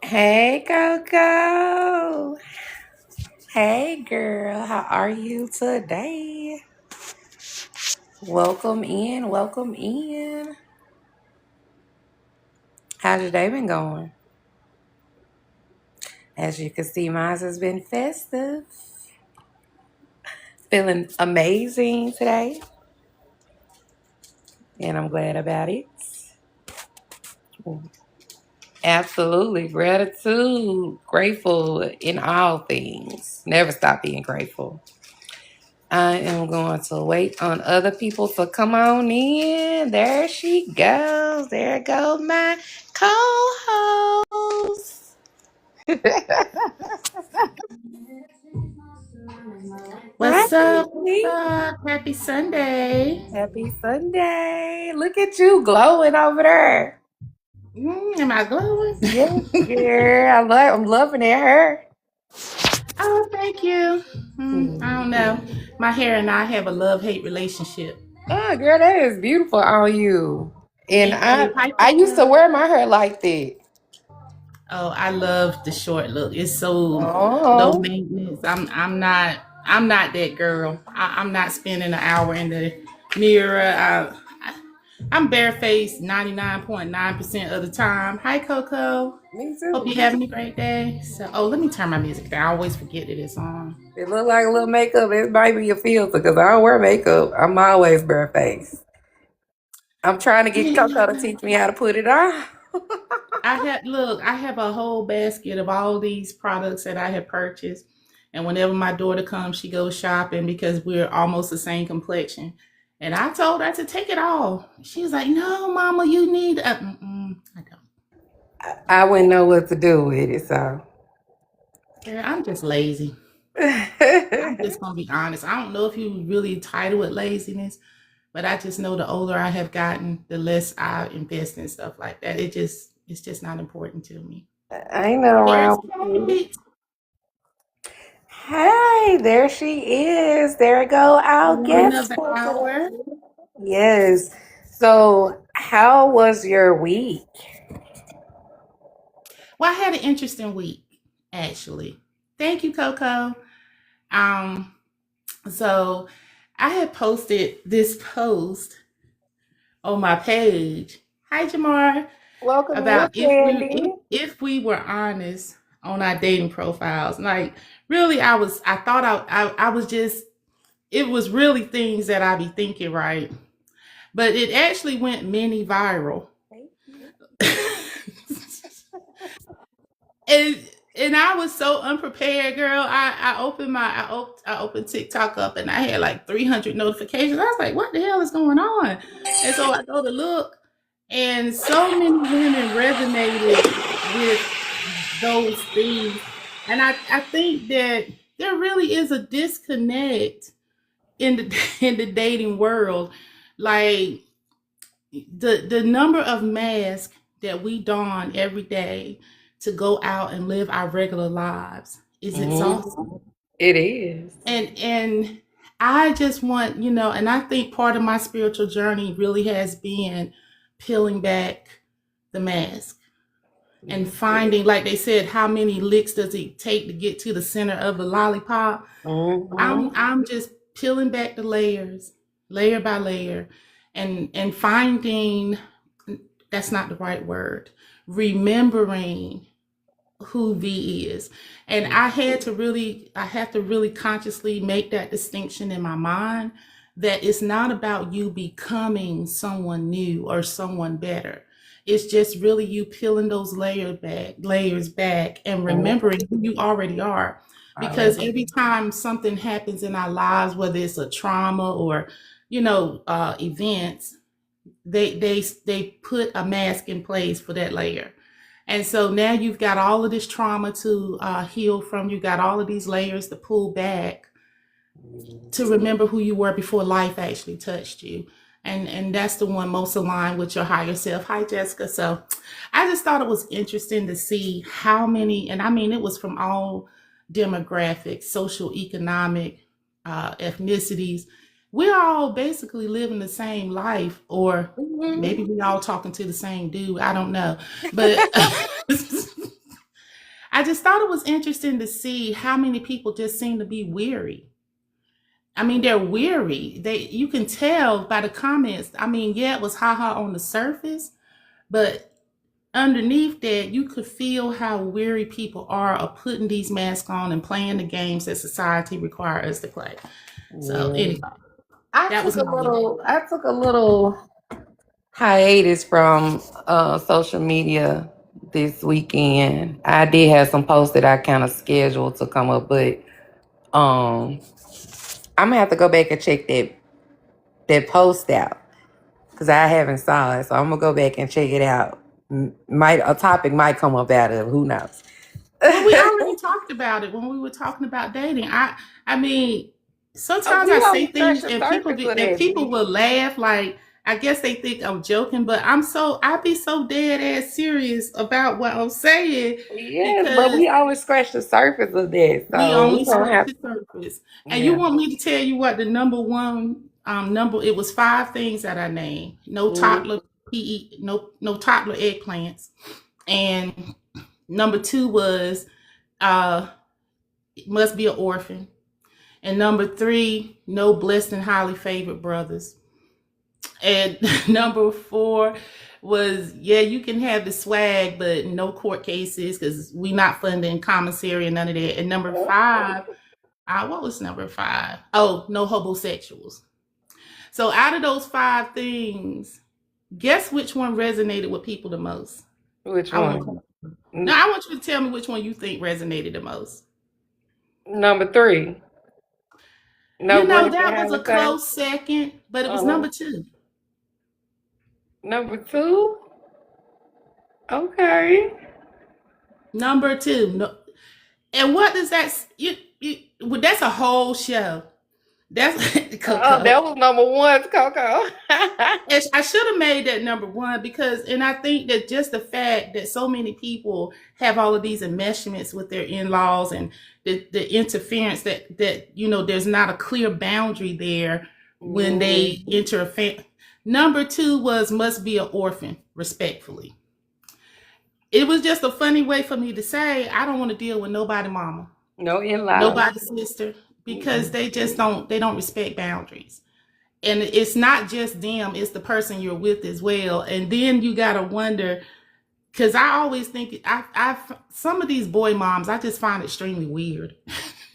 Hey, Coco. Hey, girl. How are you today? Welcome in. Welcome in. How's your day been going? As you can see, mine has been festive. Feeling amazing today, and I'm glad about it. Absolutely. Gratitude. Grateful in all things. Never stop being grateful. I am going to wait on other people to come on in. There she goes. There goes my co-host. Hi, What's up? What's Tiffany. up? Happy Sunday. Happy Sunday. Look at you glowing over there. Am I glowing? Yes, girl. I'm loving it. Her. Oh, thank you. I don't know. My hair and I have a love-hate relationship. Oh, girl, that is beautiful on you. And Thank I you. Hi, I used to Coco. wear my hair like that. Oh, I love the short look. It's so low Oh, maintenance. I'm not that girl. I'm not spending an hour in the mirror. I'm barefaced 99.9% of the time. Hi, Coco. me Hope too. you're having a great day. Let me turn my music down. I always forget that it's on. It look like a little makeup. It might be a filter because I don't wear makeup. I'm always barefaced. I'm trying to get Coco to Yeah. teach me how to put it on. I have a whole basket of all these products that I have purchased. And whenever my daughter comes, she goes shopping because we're almost the same complexion. And I told her to take it all. She was like, "No, Mama, you need." I don't. I wouldn't know what to do with it, so. Girl, I'm just lazy. I'm just gonna be honest. I don't know if you really title it laziness, but I just know the older I have gotten, the less I invest in stuff like that. It's just not important to me. Ain't no There's wrong with it. Kate. Hey, there she is. There go our Woman of guest the for hour. today. Yes. So, how was your week? Well, I had an interesting week, actually. Thank you, Coco. Um, so I had posted this post on my page. Hi, Jamar. Welcome in, About Candy. if we were honest on our dating profiles. Like really, I thought I was just it was really things that I be thinking, right? But it actually went mini viral. and and I was so unprepared, girl. I opened TikTok up and I had like 300 notifications. I was like, what the hell is going on? And so I go to look, and so many women resonated with those things. And I think that there really is a disconnect in the in the dating world. Like the number of masks that we don every day to go out and live our regular lives is Mhm. exhausting. It is. And I just want, and I think part of my spiritual journey really has been peeling back the mask and finding, like they said, how many licks does it take to get to the center of the lollipop. Mhm. I'm just peeling back the layers, layer by layer, and finding, that's not the right word, remembering who V is. And I have to really consciously make that distinction in my mind that it's not about you becoming someone new or someone better. It's just really you peeling those layers back and Mhm. remembering who you already are. Because Already. every time something happens in our lives, whether it's a trauma or, events, they put a mask in place for that layer. And so now you've got all of this trauma to heal from. You've got all of these layers to pull back to remember who you were before life actually touched you. And that's the one most aligned with your higher self. Hi, Jessica. So I just thought it was interesting to see how many, and I mean, it was from all demographics, social, economic, ethnicities. We're all basically living the same life, or maybe Mhm. we all talking to the same dude. I don't know. But I just thought it was interesting to see how many people just seem to be weary. I mean, they're weary. You can tell by the comments. I mean, yeah, it was haha on the surface, but underneath that, you could feel how weary people are of putting these masks on and playing the games that society requires us to play. So Yeah. anyway, I that took was a my little I took a little hiatus from social media this weekend. I did have some posts that I kind of scheduled to come up, but um I'm gonna have to go back and check that post out because I haven't saw it. So I'm gonna go back and check it out. Might a topic might come up out of it, who knows? Well, we already talked about it when we were talking about dating. I mean, sometimes I We say only things scratched the and surface of that, people B. will laugh. Like I guess they think I'm joking, but I be so dead ass serious about what I'm saying Yes, but because we always scratch the surface of that, we so only we don't scratch have. the surface. And you Yeah. want me to tell you what the number one number? It was five things that I named. No Mhm. toddler no toddler eggplants, and number two was uh must be an orphan. And number three, no blessed and highly favored brothers. And number four was, yeah, you can have the swag, but no court cases because we not funding commissary and none of that. And number five, what was number five? Oh, no homosexuals. So out of those five things, guess which one resonated with people the most? Which I want one? now I want you to tell me which one you think resonated the most. Number three. No You know, blessed that and was a highly favored. close second, but it was Uh-huh. number two. Number two. Okay. Number two. No, and what does that well, that's a whole show. That's Oh, Coco. that was number one, Coco. I should have made that number one because, and I think that just the fact that so many people have all of these enmeshments with their in-laws and the interference that there's not a clear boundary there when they enter a family. Number two was must be an orphan, respectfully. It was just a funny way for me to say I don't want to deal with nobody mama, No in-laws. nobody sister, because they don't respect boundaries. And it's not just them, it's the person you're with as well. And then you gotta wonder, because I always think I some of these boy moms I just find extremely weird.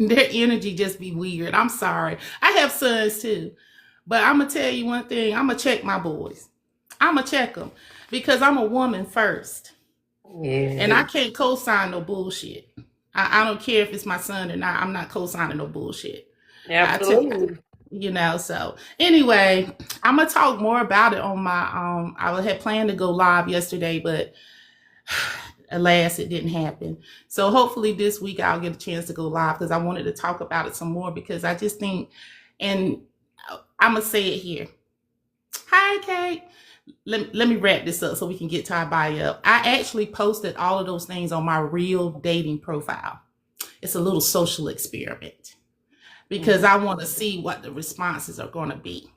Their energy just be weird. I'm sorry. I have sons too. But I'm gonna tell you one thing, I'm gonna check my boys. I'm gonna check them because I'm a woman first. And Yeah. I can't co-sign no bullshit. I don't care if it's my son or not. I'm not co-signing no bullshit. I tell Absolutely. so anyway, I'm gonna talk more about it on my I had planned to go live yesterday, but alas it didn't happen. So hopefully this week I'll get a chance to go live because I wanted to talk about it some more because I just think, and I'm gonna say it here. Hi, Kate. Let me wrap this up so we can get to our bio. I actually posted all of those things on my real dating profile. It's a little social experiment because I want to see what the responses are going to be.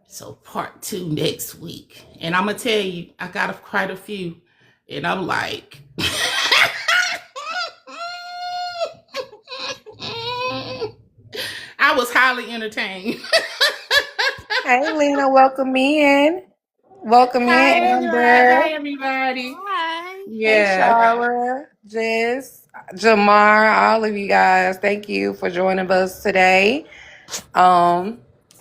So part two next week. And I'm going to tell you, I got quite a few. And I'm like, I was highly entertained. Hey, Lena, welcome in. Welcome Hi, in, Hi, Amber. everybody. Hi. Hey, Yeah. Shara, Jess, Jamar, all of you guys. Thank you for joining us today.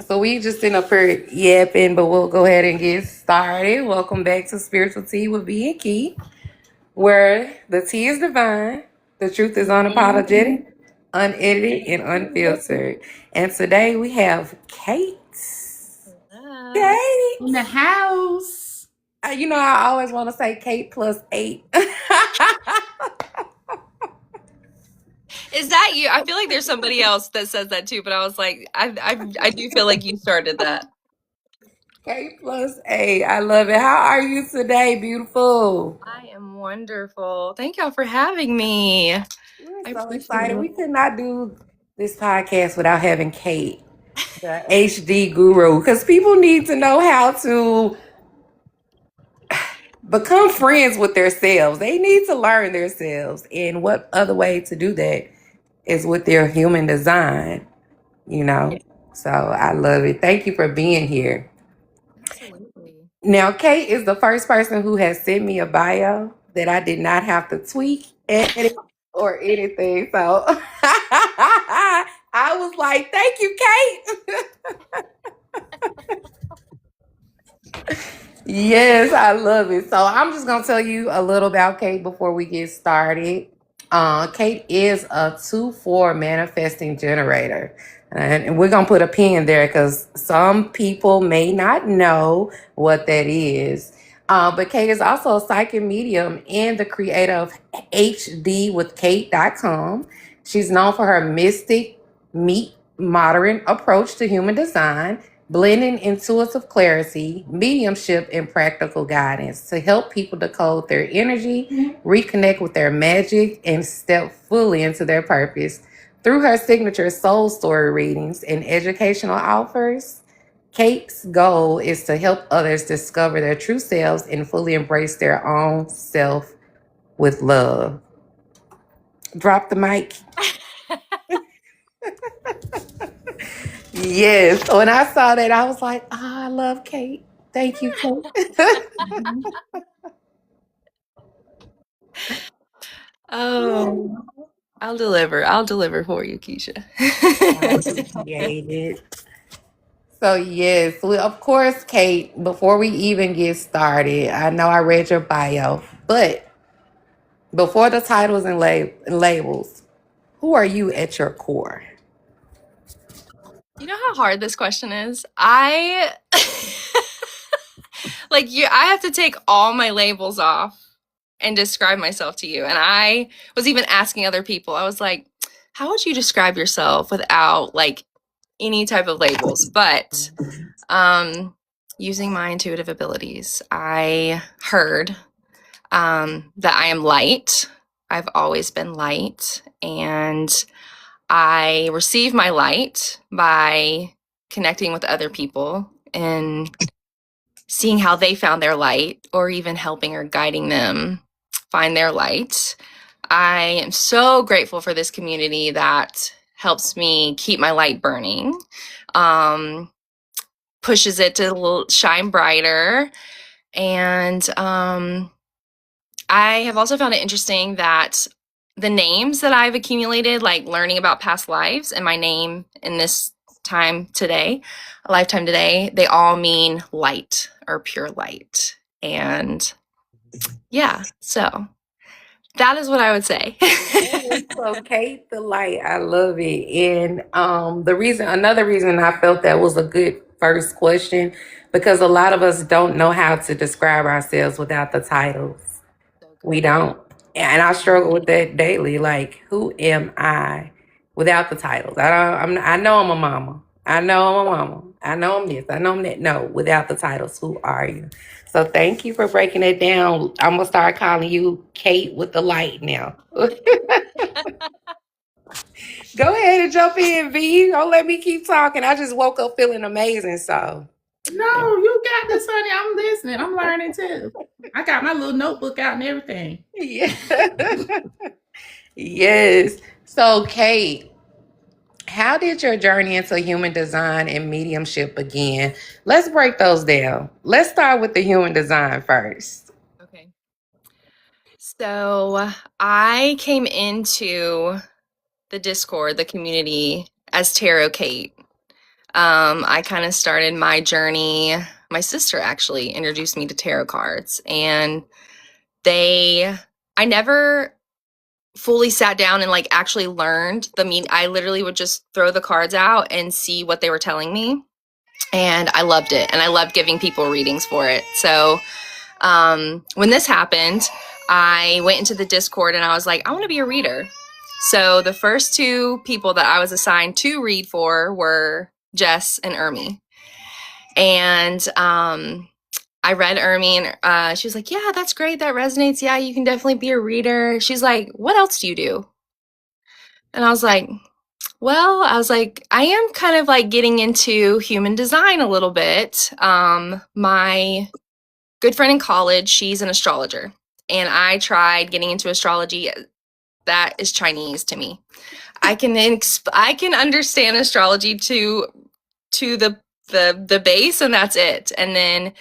So we just sitting up here yapping, but we'll go ahead and get started. Welcome back to Spiritual Tea with B and Key, where the tea is divine, the truth is unapologetic, unedited, and unfiltered. And today we have Kate. Hello. Kate. In the house. I always want to say Kate plus 8. Is that you? I feel like there's somebody else that says that too, but I was like, I do feel like you started that. Kate plus 8. I love it. How are you today, beautiful? I am wonderful. Thank y'all for having me. We're I so appreciate excited. it. We could not do this podcast without having Kate, the HD guru, because people need to know how to become friends with themselves. They need to learn themselves. And what other way to do that is with their human design, you know? So I love it. Thank you for being here. Absolutely. Now, Kate is the first person who has sent me a bio that I did not have to tweak, edit, or anything. So I was like, thank you, Kate. Yes, I love it. So I'm just gonna tell you a little about Kate before we get started. Kate is a 2-4 manifesting generator. And we're gonna put a pin there because some people may not know what that is. But Kate is also a psychic medium and the creator of HDwithKate.com. She's known for her mystic, meet modern approach to human design, blending intuitive clarity, mediumship, and practical guidance to help people decode their energy, reconnect with their magic, and step fully into their purpose. Through her signature soul story readings and educational offers, Kate's goal is to help others discover their true selves and fully embrace their own self with love. Drop the mic. Yes. When I saw that, I was like, I love Kate. Thank you, Kate. Oh, I'll deliver. I'll deliver for you, Keisha. I appreciate it. So yes, of course, Kate, before we even get started, I know I read your bio, but before the titles and labels, who are you at your core? You know how hard this question is? I I have to take all my labels off and describe myself to you. And I was even asking other people. I was like, how would you describe yourself without like any type of labels? But using my intuitive abilities, I heard that I am light. I've always been light, and I receive my light by connecting with other people and seeing how they found their light, or even helping or guiding them find their light. I am so grateful for this community that helps me keep my light burning, pushes it to shine brighter. And I have also found it interesting that the names that I've accumulated, like learning about past lives and my name in this lifetime today, they all mean light or pure light. And yeah, so that is what I would say. So Kate the light, I love it. And another reason I felt that was a good first question, because a lot of us don't know how to describe ourselves without the titles. We don't. And I struggle with that daily. Like, who am I without the titles? I know I'm a mama. I know I'm a mama. I know I'm this. I know I'm that. No, without the titles, who are you? So thank you for breaking it down. I'm gonna start calling you Kate with the light now. Go ahead and jump in, V. Don't let me keep talking. I just woke up feeling amazing. So No, you got this, honey. I'm listening. I'm learning too. I got my little notebook out and everything. yeah. Yes. So Kate, how did your journey into human design and mediumship begin? Let's break those down. Let's start with the human design first. Okay. So I came into the Discord, the community, as Tarot Kate. I kind of started my journey. My sister actually introduced me to tarot cards, and I never fully sat down and like actually learned the mean. I literally would just throw the cards out and see what they were telling me, and I loved it, and I loved giving people readings for it. So when this happened, I went into the Discord and I was like, I want to be a reader. So the first two people that I was assigned to read for were Jess and Ermi. And I read Ermi, and she was like, yeah, that's great. That resonates. Yeah, you can definitely be a reader. She's like, what else do you do? And I was like, I am kind of like getting into human design a little bit. My good friend in college, she's an astrologer. And I tried getting into astrology. That is Chinese to me. I can understand astrology to the base, and that's it. And then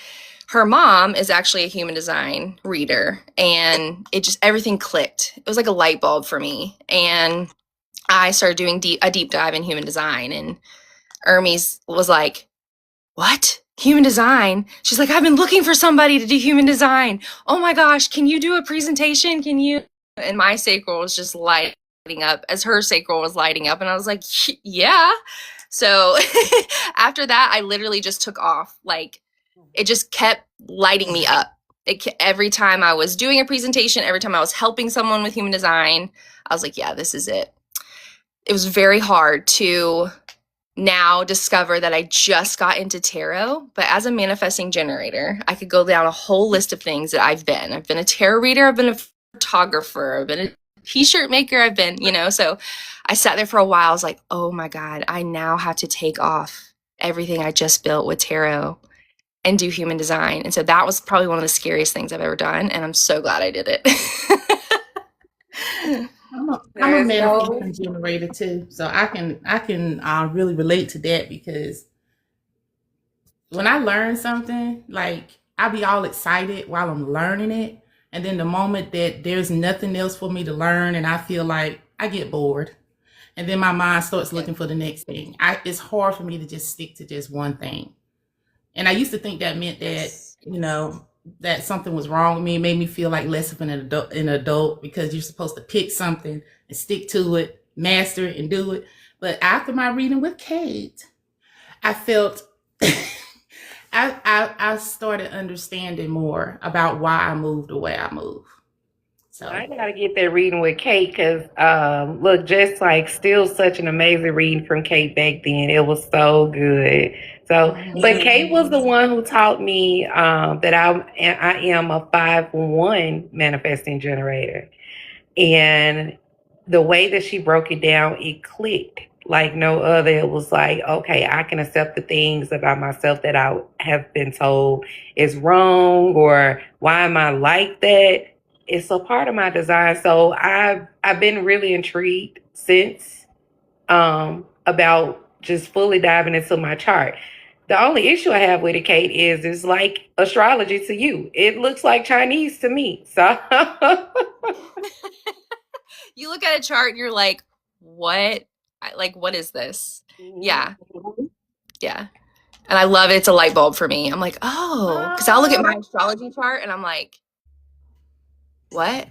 her mom is actually a human design reader, and it just everything clicked. It was like a light bulb for me, and I started doing a deep dive in human design. And Hermes was like, "What? Human design?" She's like, "I've been looking for somebody to do human design. Oh my gosh, can you do a presentation? Can you?" And my sacral was just lighting up as her sacral was lighting up. And I was like, yeah. So after that, I literally just took off. Like, it just kept lighting me up. Every time I was doing a presentation, every time I was helping someone with human design, I was like, yeah, this is it. It was very hard to now discover that I just got into tarot, but as a manifesting generator, I could go down a whole list of things that I've been. I've been a tarot reader, I've been a photographer, I've been a t-shirt maker, I've been, so I sat there for a while. I was like, oh my God, I now have to take off everything I just built with tarot and do human design. And so that was probably one of the scariest things I've ever done. And I'm so glad I did it. I'm a manifesting generator too. So I can really relate to that, because when I learn something, like, I'll be all excited while I'm learning it. And then the moment that there's nothing else for me to learn and I feel like I get bored, and then my mind starts looking for the next thing. It's hard for me to just stick to just one thing. And I used to think that meant that, that something was wrong with me. It made me feel like less of an adult, because you're supposed to pick something and stick to it, master it, and do it. But after my reading with Kate, I felt I started understanding more about why I moved the way I move. So I gotta get that reading with Kate, because look, just like still such an amazing reading from Kate back then. It was so good. So, but Kate was the one who taught me that I am a 5-1 manifesting generator, and the way that she broke it down, it clicked like no other. It was like, okay, I can accept the things about myself that I have been told is wrong, or why am I like that? It's a part of my design. So I've been really intrigued since about just fully diving into my chart. The only issue I have with it, Kate, is it's like astrology to you. It looks like Chinese to me. So you look at a chart and you're like, what? What is this? Yeah. Yeah. And I love it. It's a light bulb for me. I'm like, oh, because I'll look at my astrology chart and I'm like, what?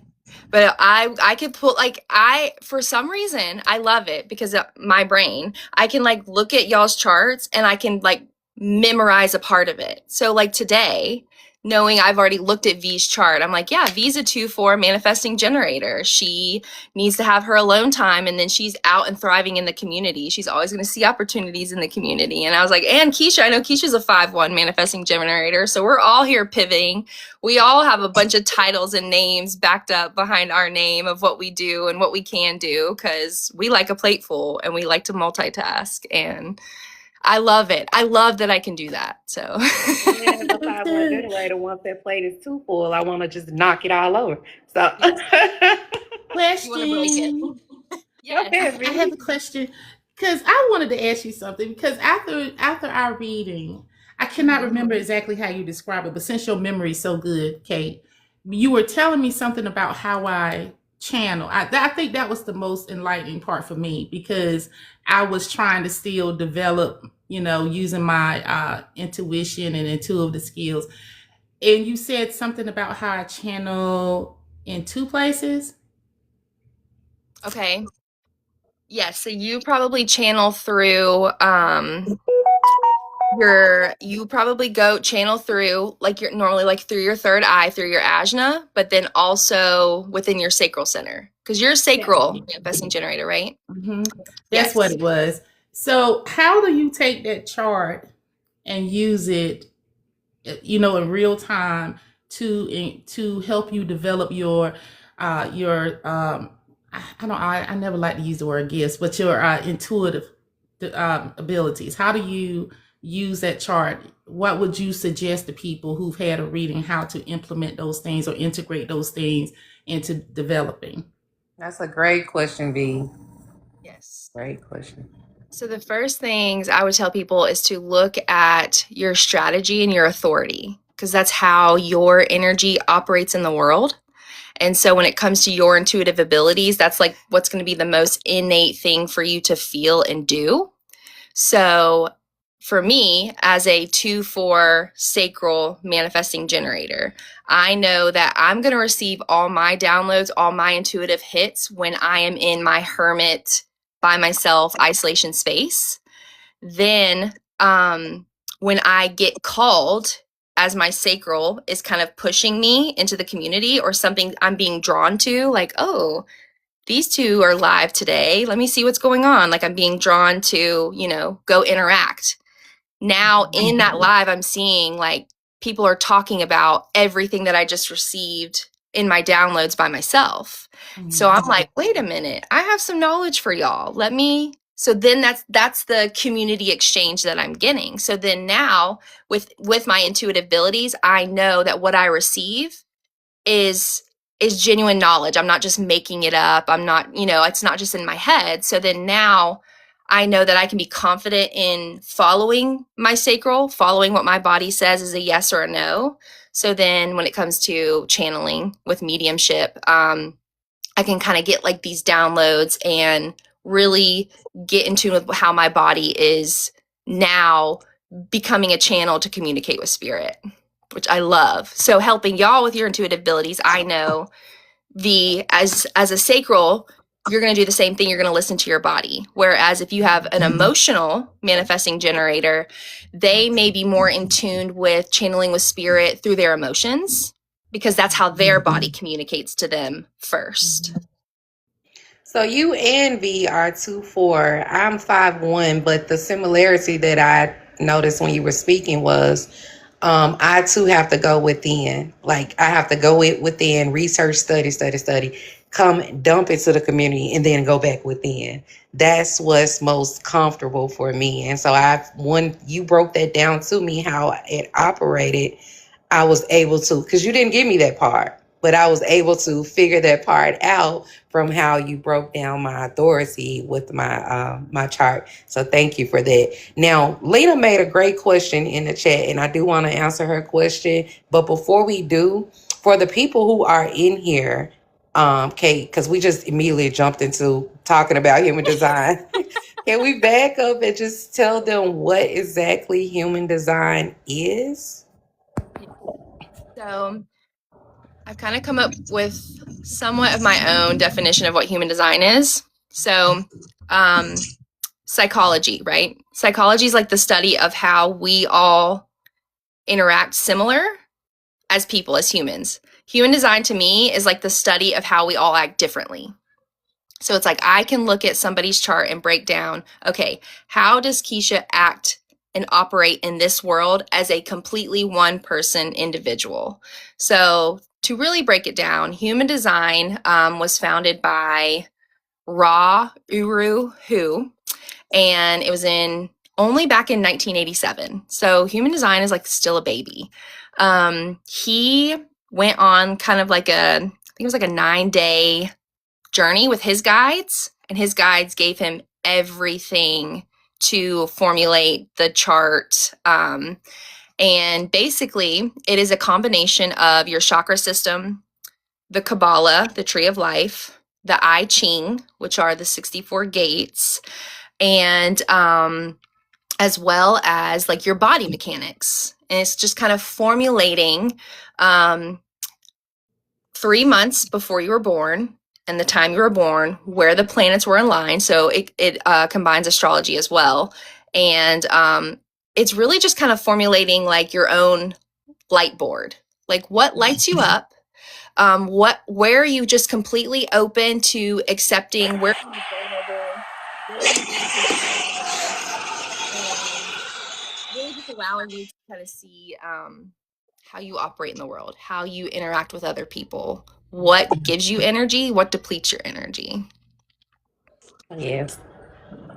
But I could pull, for some reason, I love it, because my brain, I can look at y'all's charts and I can memorize a part of it. So today, knowing I've already looked at V's chart, I'm like, yeah, V's a 2-4 manifesting generator. She needs to have her alone time, and then she's out and thriving in the community. She's always going to see opportunities in the community. And I was like, and Keisha, I know Keisha's a 5-1 manifesting generator. So we're all here pivoting. We all have a bunch of titles and names backed up behind our name of what we do and what we can do, because we like a plate full and we like to multitask. And I love it. I love that I can do that. So yeah, the 5-1 generator, once that plate is too full, I want to just knock it all over. So question. Yes. I have a question, because I wanted to ask you something, because after our reading, I cannot remember exactly how you describe it, but since your memory is so good, Kate, you were telling me something about how I channel. I think that was the most enlightening part for me, because I was trying to still develop, using my intuition and intuitive skills. And you said something about how I channel in 2 places. Okay. Yes. So you probably channel through you probably go channel through you're normally through your third eye, through your ajna, but then also within your sacral center, because you're a sacral manifesting generator, right? Mm-hmm. That's what it was. So how do you take that chart and use it, in real time to help you develop your I never like to use the word gifts, but your intuitive abilities? How do you use that chart, what would you suggest to people who've had a reading how to implement those things or integrate those things into developing? That's a great question, V. Yes. Great question. So the first things I would tell people is to look at your strategy and your authority, because that's how your energy operates in the world. And so when it comes to your intuitive abilities, that's like what's going to be the most innate thing for you to feel and do. So for me, as a 2/4 sacral manifesting generator, I know that I'm going to receive all my downloads, all my intuitive hits when I am in my hermit, by myself, isolation space. Then when I get called, as my sacral is kind of pushing me into the community or something I'm being drawn to, like, oh, these two are live today. Let me see what's going on. Like I'm being drawn to, go interact. Now in that live, I'm seeing like people are talking about everything that I just received in my downloads by myself. So I'm like, wait a minute, I have some knowledge for y'all. So then that's the community exchange that I'm getting. So then now with my intuitive abilities, I know that what I receive is genuine knowledge. I'm not just making it up. I'm not, it's not just in my head. So then now I know that I can be confident in following my sacral, following what my body says is a yes or a no. So then when it comes to channeling with mediumship, I can kind of get like these downloads and really get in tune with how my body is now becoming a channel to communicate with spirit, which I love. So helping y'all with your intuitive abilities, I know as a sacral, you're going to do the same thing. You're going to listen to your body. Whereas if you have an emotional manifesting generator, they may be more in tune with channeling with spirit through their emotions, because that's how their body communicates to them first. So you and V are 2/4. I'm 5'1", but the similarity that I noticed when you were speaking was I too have to go within. Like I have to go within, research, study, come dump into the community and then go back within. That's what's most comfortable for me. And so when you broke that down to me, how it operated, I was able to, because you didn't give me that part, but I was able to figure that part out from how you broke down my authority with my chart. So thank you for that. Now, Lena made a great question in the chat, and I do want to answer her question. But before we do, for the people who are in here, Kate, because we just immediately jumped into talking about human design. Can we back up and just tell them what exactly human design is? So I've kind of come up with somewhat of my own definition of what human design is. So psychology, right? Psychology is like the study of how we all interact similar as people, as humans. Human design to me is like the study of how we all act differently. So it's like I can look at somebody's chart and break down, okay, how does Keisha act and operate in this world as a completely one person individual? So to really break it down, human design was founded by Ra Uru Hu, and it was only back in 1987. So human design is like still a baby. He went on kind of like I think it was like a 9-day journey with his guides, and his guides gave him everything to formulate the chart. And basically, it is a combination of your chakra system, the Kabbalah, the Tree of Life, the I Ching, which are the 64 gates, and as well as like your body mechanics. And it's just kind of formulating 3 months before you were born and the time you were born, where the planets were in line. So it combines astrology as well. And it's really just kind of formulating like your own light board, like what lights you up, where are you just completely open to accepting, where are you vulnerable, where are you and really just allowing you to kind of see how you operate in the world, how you interact with other people, what gives you energy, what depletes your energy. Yes.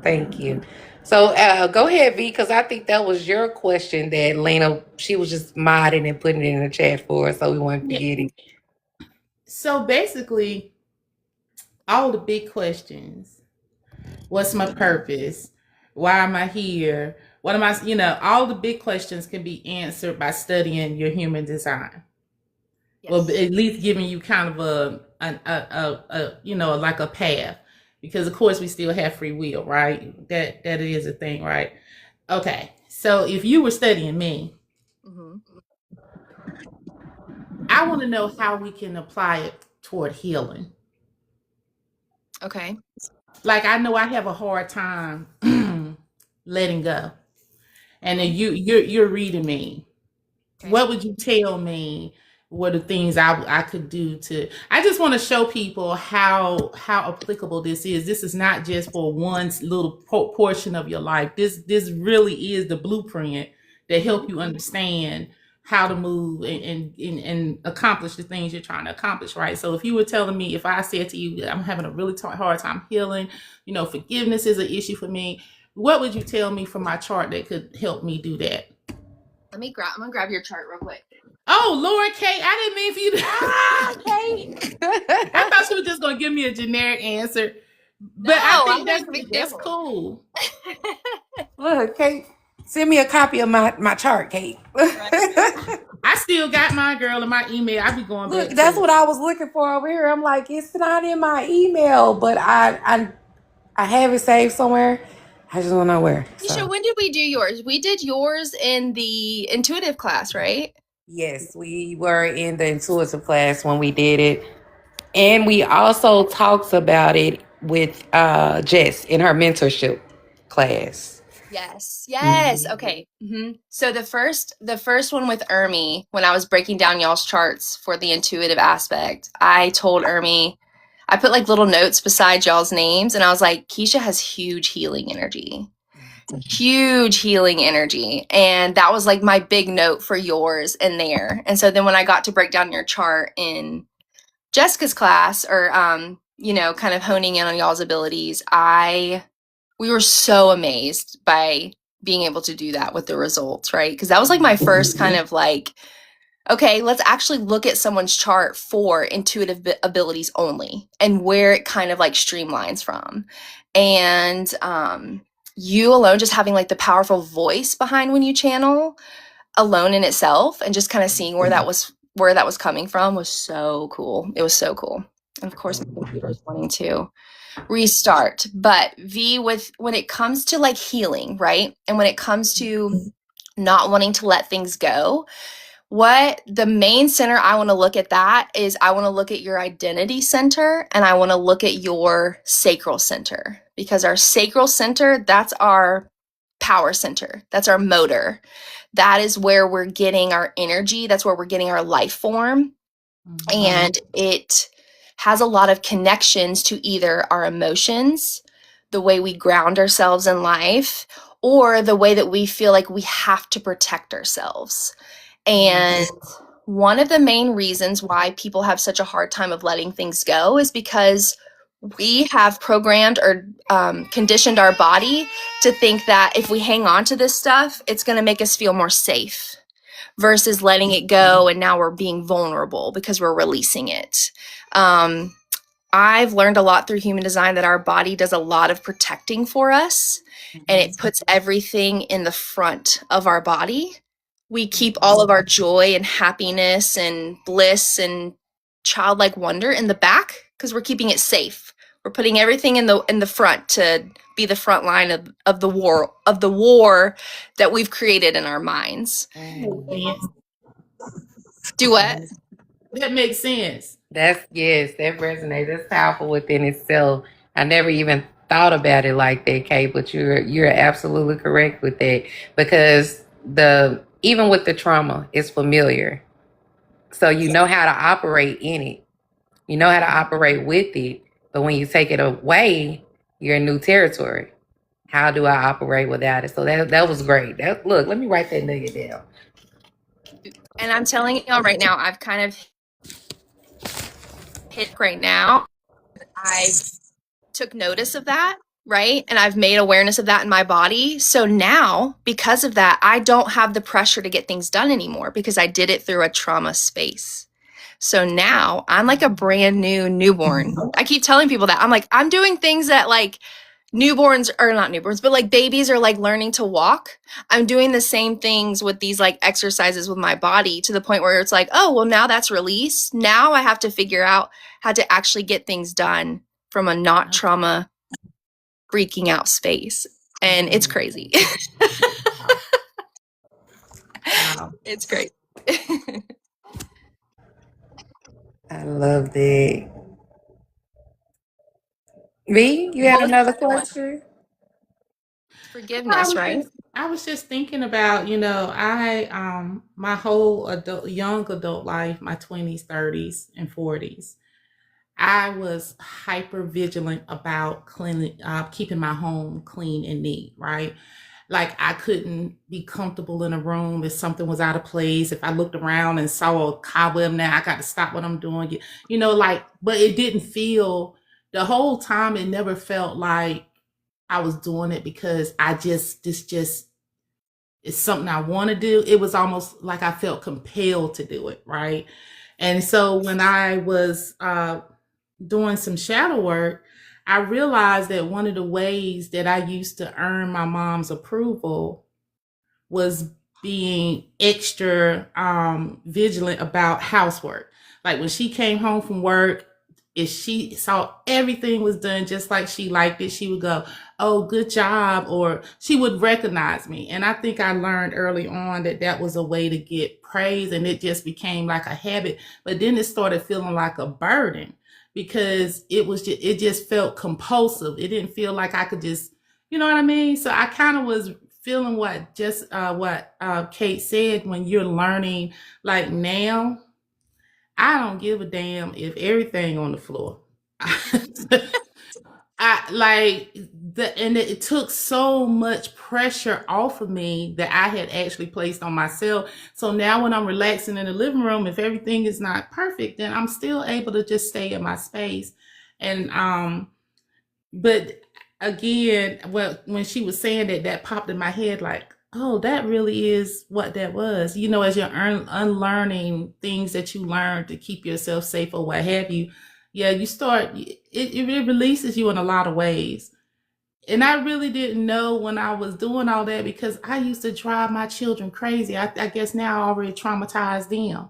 Thank you. So go ahead, V, because I think that was your question that Lena, she was just modding and putting it in the chat for us, so we won't Yeah. forget it. So basically, all the big questions: what's my purpose? Why am I here? What am I? All the big questions can be answered by studying your human design. Well, Yes. at least giving you kind of a like a path, because of course we still have free will, right? That is a thing, right? Okay, so if you were studying me, Hmm. I want to know how we can apply it toward healing. Okay. Like, I know I have a hard time letting go, and then you're reading me. Okay. What would you tell me? What are things I could do to? I just want to show people how applicable this is. This is not just for one little portion of your life. This really is the blueprint that help you understand how to move and accomplish the things you're trying to accomplish, right? So if you were telling me, if I said to you, I'm having a really hard time healing, forgiveness is an issue for me, what would you tell me from my chart that could help me do that? I'm gonna grab your chart real quick. Oh, Lord, Kate, I didn't mean for you to. Kate. I thought she was just gonna give me a generic answer, but I No, I'm think going to be that's careful. cool. Look, Kate, send me a copy of my chart, Kate. Right. I still got my girl in my email. I be going Look, back that's to what it. I was looking for over here. I'm like, it's not in my email, but I have it saved somewhere. I just don't know where. Keisha, So when did we do yours? We did yours in the intuitive class, right? yes, we were in the intuitive class when we did it. And we also talked about it with Jess in her mentorship class. Yes. Yes. Mhm. Okay. So the first one with Ermi, when I was breaking down y'all's charts for the intuitive aspect, I told Ermi, I put like little notes beside y'all's names, and I was like, Keisha has huge healing energy. Huge healing energy. And that was like my big note for yours in there. And so then when I got to break down your chart in Jessica's class, or kind of honing in on y'all's abilities, we were so amazed by being able to do that with the results, right? Because that was like my first kind of like, okay, let's actually look at someone's chart for intuitive abilities only and where it kind of like streamlines from. And you alone just having like the powerful voice behind when you channel alone in itself, and just kind of seeing where that was coming from was so cool. It was so cool. And of course my computer's wanting to restart. But V, with when it comes to like healing, right? And when it comes to not wanting to let things go, what the main center I want to look at that is, I want to look at your identity center, and I want to look at your sacral center, because our sacral center, that's our power center. That's our motor. That is where we're getting our energy. That's where we're getting our life form. And it has a lot of connections to either our emotions, the way we ground ourselves in life, or the way that we feel like we have to protect ourselves. And one of the main reasons why people have such a hard time of letting things go is because we have programmed or conditioned our body to think that if we hang on to this stuff, it's going to make us feel more safe, versus letting it go. And now we're being vulnerable because we're releasing it. I've learned a lot through human design that our body does a lot of protecting for us, and it puts everything in the front of our body. We keep all of our joy and happiness and bliss and childlike wonder in the back because we're keeping it safe. We're putting everything in the front to be the front line of the war that we've created in our minds. Do what? That makes sense. Yes, that resonates. That's powerful within itself. I never even thought about it like that, Kate, but you're absolutely correct with that, because the even with the trauma, it's familiar. So you know how to operate in it. You know how to operate with it. But when you take it away, you're in new territory. How do I operate without it? So that was great. Look, let me write that nugget down. And I'm telling y'all right now, I've kind of hit right now. I took notice of that, right? And I've made awareness of that in my body. So now, because of that, I don't have the pressure to get things done anymore because I did it through a trauma space. So now I'm like a brand new newborn. I keep telling people that. I'm like, I'm doing things that like newborns, or not newborns, but like babies are like learning to walk. I'm doing the same things with these like exercises with my body to the point where it's like, oh, well, now that's released. Now I have to figure out how to actually get things done from a not trauma freaking out space. And it's crazy. Wow. It's great. I love that. V, you had another question? Forgiveness, right? I was just thinking about, I my whole young adult life, my 20s, 30s, and 40s, I was hyper vigilant about cleaning, keeping my home clean and neat, right? Like I couldn't be comfortable in a room if something was out of place. If I looked around and saw a cobweb, now I got to stop what I'm doing. Like, but it didn't feel the whole time. It never felt like I was doing it because this just is something I want to do. It was almost like I felt compelled to do it, right? And so when I was doing some shadow work, I realized that one of the ways that I used to earn my mom's approval was being extra vigilant about housework. Like when she came home from work, if she saw everything was done just like she liked it, she would go, "Oh, good job," or she would recognize me. And I think I learned early on that that was a way to get praise, and it just became like a habit. But then it started feeling like a burden because it just felt compulsive. It didn't feel like I could just, you know what I mean? So I kind of was feeling what Kate said, when you're learning, like now I don't give a damn if everything on the floor. I like and it took so much pressure off of me that I had actually placed on myself. So now when I'm relaxing in the living room, if everything is not perfect, then I'm still able to just stay in my space. And but again, well, when she was saying that, that popped in my head like, oh, that really is what that was. As you're unlearning things that you learned to keep yourself safe or what have you. Yeah, you start, it releases you in a lot of ways. And I really didn't know when I was doing all that because I used to drive my children crazy. I guess now I already traumatized them.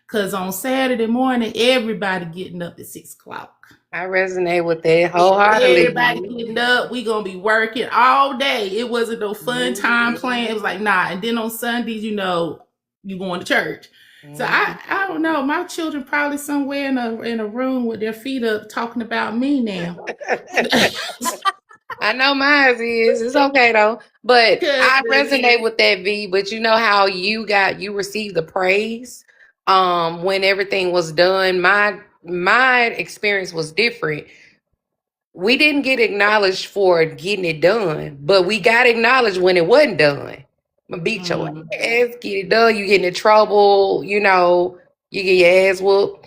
Because on Saturday morning, everybody getting up at 6 o'clock. I resonate with that wholeheartedly. Everybody getting up. We gonna be working all day. It wasn't no fun time playing. It was like, nah. And then on Sundays, you going to church. So I don't know. My children probably somewhere in a room with their feet up talking about me now. I know mine is. It's okay though. But I resonate with that, V. But you know how you received the praise when everything was done. My experience was different. We didn't get acknowledged for getting it done, but we got acknowledged when it wasn't done. I'm beat your ass, get it done. You get in trouble, you get your ass whooped.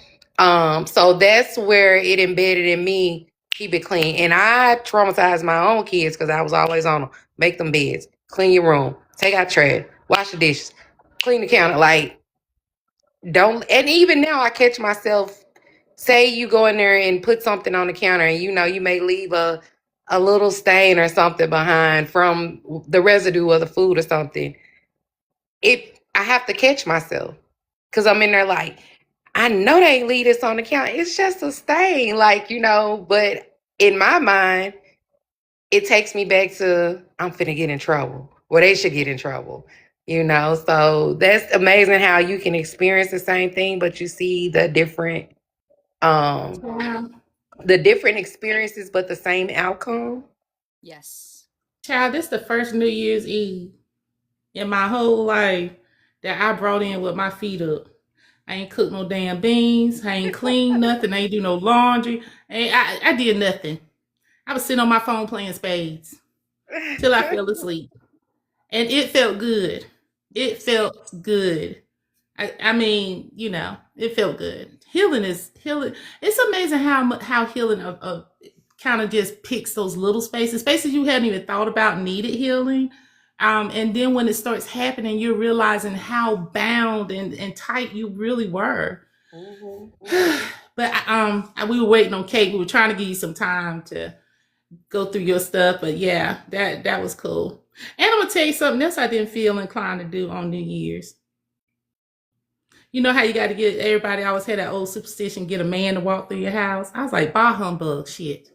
So that's where it embedded in me. Keep it clean, and I traumatized my own kids because I was always on them. Make them beds, clean your room, take out trash, wash the dishes, clean the counter. Like don't. And even now, I catch myself. Say you go in there and put something on the counter, and you may leave a little stain or something behind from the residue of the food or something. I have to catch myself because I'm in there like, I know they ain't leave this on the counter. It's just a stain, but in my mind, it takes me back to I'm finna get in trouble. Or they should get in trouble. So that's amazing how you can experience the same thing, but you see the different experiences, but the same outcome. Yes. Child, this is the first New Year's Eve in my whole life that I brought in with my feet up. I ain't cooked no damn beans. I ain't cleaned nothing. I ain't do no laundry. I did nothing. I was sitting on my phone playing spades till I fell asleep. And it felt good. It felt good. I mean, it felt good. Healing is healing. It's amazing how healing kind of just picks those little spaces you hadn't even thought about needed healing. And then when it starts happening, you're realizing how bound and tight you really were. But we were waiting on Kate. We were trying to give you some time to go through your stuff. But yeah, that was cool. And I'm gonna tell you something else I didn't feel inclined to do on New Year's. You know how you got to get everybody always had that old superstition, get a man to walk through your house. I was like, bah humbug shit.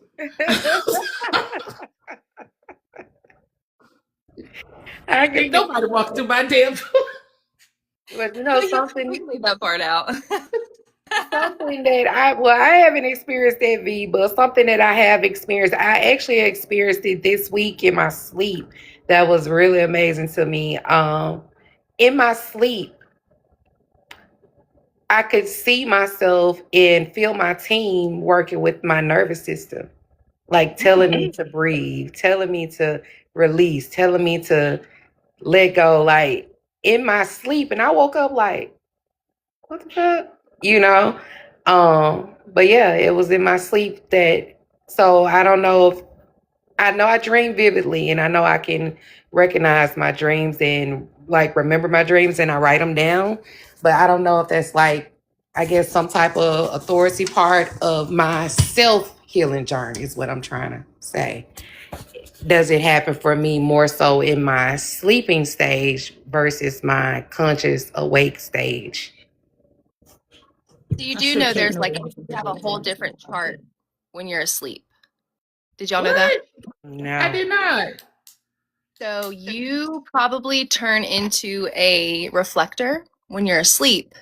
I Ain't nobody walk through my damn. But you know You something, leave that part out. something that I haven't experienced that V, but something that I have experienced. I actually experienced it this week in my sleep. That was really amazing to me. In my sleep, I could see myself and feel my team working with my nervous system, like telling me to breathe, telling me to release, telling me to let go, like in my sleep. And I woke up like, what the fuck? You know? But yeah, it was in my sleep that, so I don't know if, I know I dream vividly and I know I can recognize my dreams and like remember my dreams and I write them down. But I don't know if that's like, I guess some type of authority part of my self healing journey is what I'm trying to say. Does it happen for me more so in my sleeping stage versus my conscious awake stage? So you I do sure know can't there's know like the you answer to have a that. whole different chart when you're asleep. Did y'all know that? What? I No. did not. So you probably turn into a reflector when you're asleep,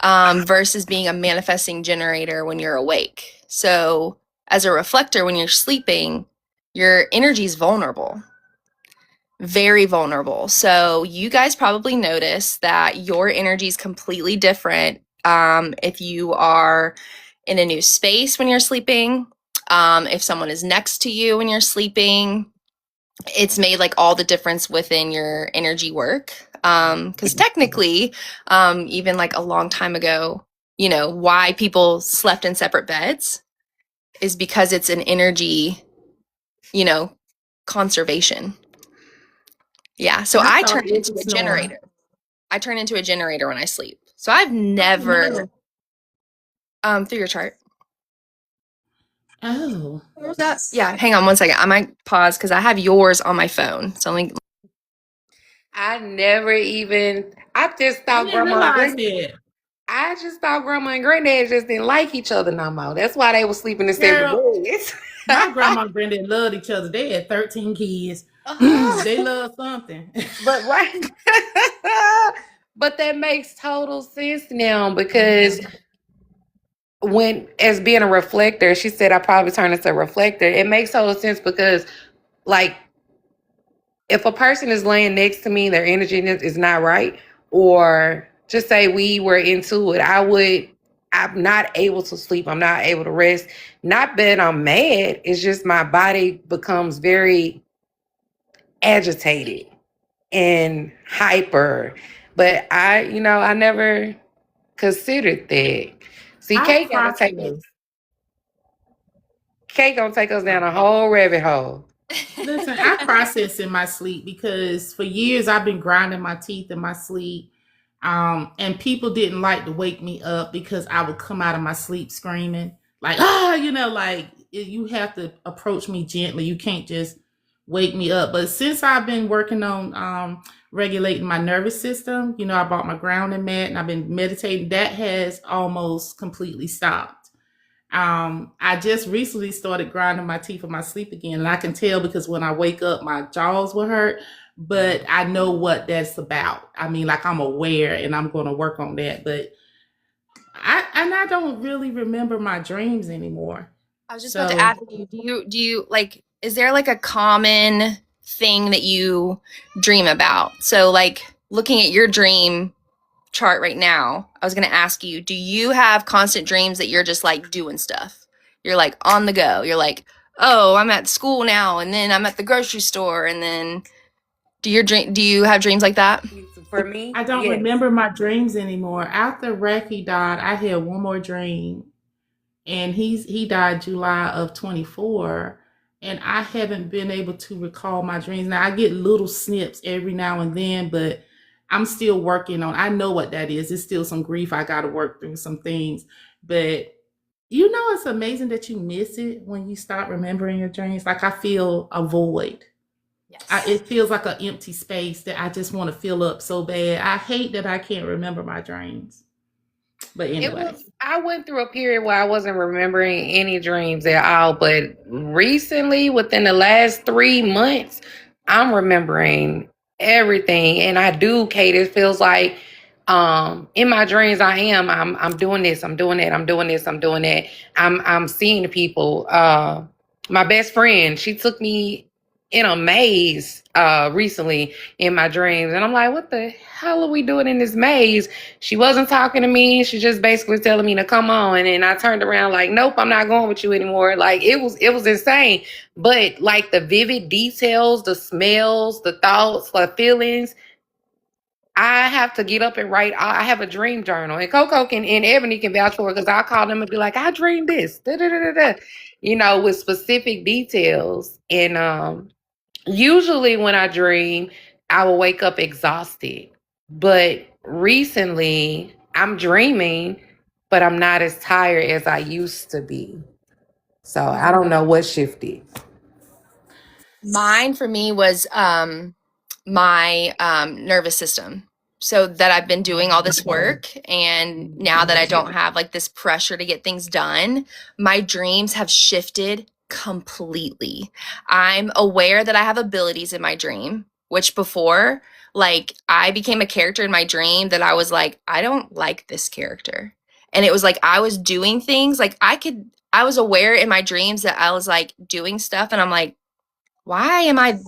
versus being a manifesting generator when you're awake. So as a reflector, when you're sleeping, your energy is vulnerable, very vulnerable. So you guys probably notice that your energy is completely different if you are in a new space when you're sleeping, if someone is next to you when you're sleeping. It's made like all the difference within your energy work. Because technically, even like a long time ago, you know, why people slept in separate beds is because it's an energy, you know, conservation. Yeah. So I I thought turn it was into a a snore. generator. I turn into a generator when I sleep. So I've never, through your chart. Oh. What was that? Yeah. Hang on one second. I might pause because I have yours on my phone. So let me. I never even, I just I thought didn't grandma and realize granddad, that. I just thought grandma and granddad just didn't like each other no more. That's why they were sleeping in separate Girl, beds. my grandma and granddad loved each other. They had 13 kids. Uh-huh. They love something. But right. But that makes total sense now because when, as being a reflector, she said I probably turn into a reflector. It makes total sense because like if a person is laying next to me, their energy is not right, or just say we were into it, I'm not able to sleep. I'm not able to rest. Not that I'm mad. It's just my body becomes very agitated and hyper. But I never considered that. See, I Kate gotta take it. process. Kate gonna take us down a whole rabbit hole. Listen, I process in my sleep because for years I've been grinding my teeth in my sleep. And people didn't like to wake me up because I would come out of my sleep screaming, like, like you have to approach me gently. You can't just wake me up. But since I've been working on regulating my nervous system, I bought my grounding mat and I've been meditating. That has almost completely stopped. I just recently started grinding my teeth in my sleep again, and I can tell because when I wake up, my jaws will hurt. But I know what that's about. I mean, like I'm aware, and I'm going to work on that. But I don't really remember my dreams anymore. I was just about to So ask you, do you like, is there like a common thing that you dream about? So like looking at your dream chart right now, I was going to ask you, do you have constant dreams that you're just like doing stuff? You're like on the go. You're like, "Oh, I'm at school now and then I'm at the grocery store." And then do you have dreams like that? For me, I don't yes. remember my dreams anymore. After Raki died, I had one more dream, and he died July of 24, and I haven't been able to recall my dreams. Now I get little snips every now and then, but I'm still working on. I know what that is. It's still some grief I got to work through, some things, but it's amazing that you miss it when you start remembering your dreams. Like I feel a void. Yes. It feels like an empty space that I just want to fill up so bad. I hate that I can't remember my dreams. But anyway, I went through a period where I wasn't remembering any dreams at all, but recently, within the last 3 months, I'm remembering everything. And I do, Kate, it feels like in my dreams I'm doing this, I'm doing that, I'm doing this, I'm doing that. I'm seeing people. My best friend, she took me in a maze recently in my dreams, and I'm like, what the hell are we doing in this maze? She wasn't talking to me. She just basically telling me to come on. And then I turned around like, nope, I'm not going with you anymore. Like it was insane. But like the vivid details, the smells, the thoughts, the feelings, I have to get up and write. I have a dream journal. And Coco and Ebony can vouch for it, because I'll call them and be like, I dreamed this. Da, da, da, da, da. With specific details. And usually when I dream, I will wake up exhausted. But recently, I'm dreaming, but I'm not as tired as I used to be. So I don't know what shifted. Mine for me was my nervous system. So that I've been doing all this work, and now that I don't have like this pressure to get things done, my dreams have shifted completely. I'm aware that I have abilities in my dream, which before, like, I became a character in my dream that I was like, I don't like this character. And it was like I was doing things like I was aware in my dreams that I was like doing stuff, and I'm like, why am I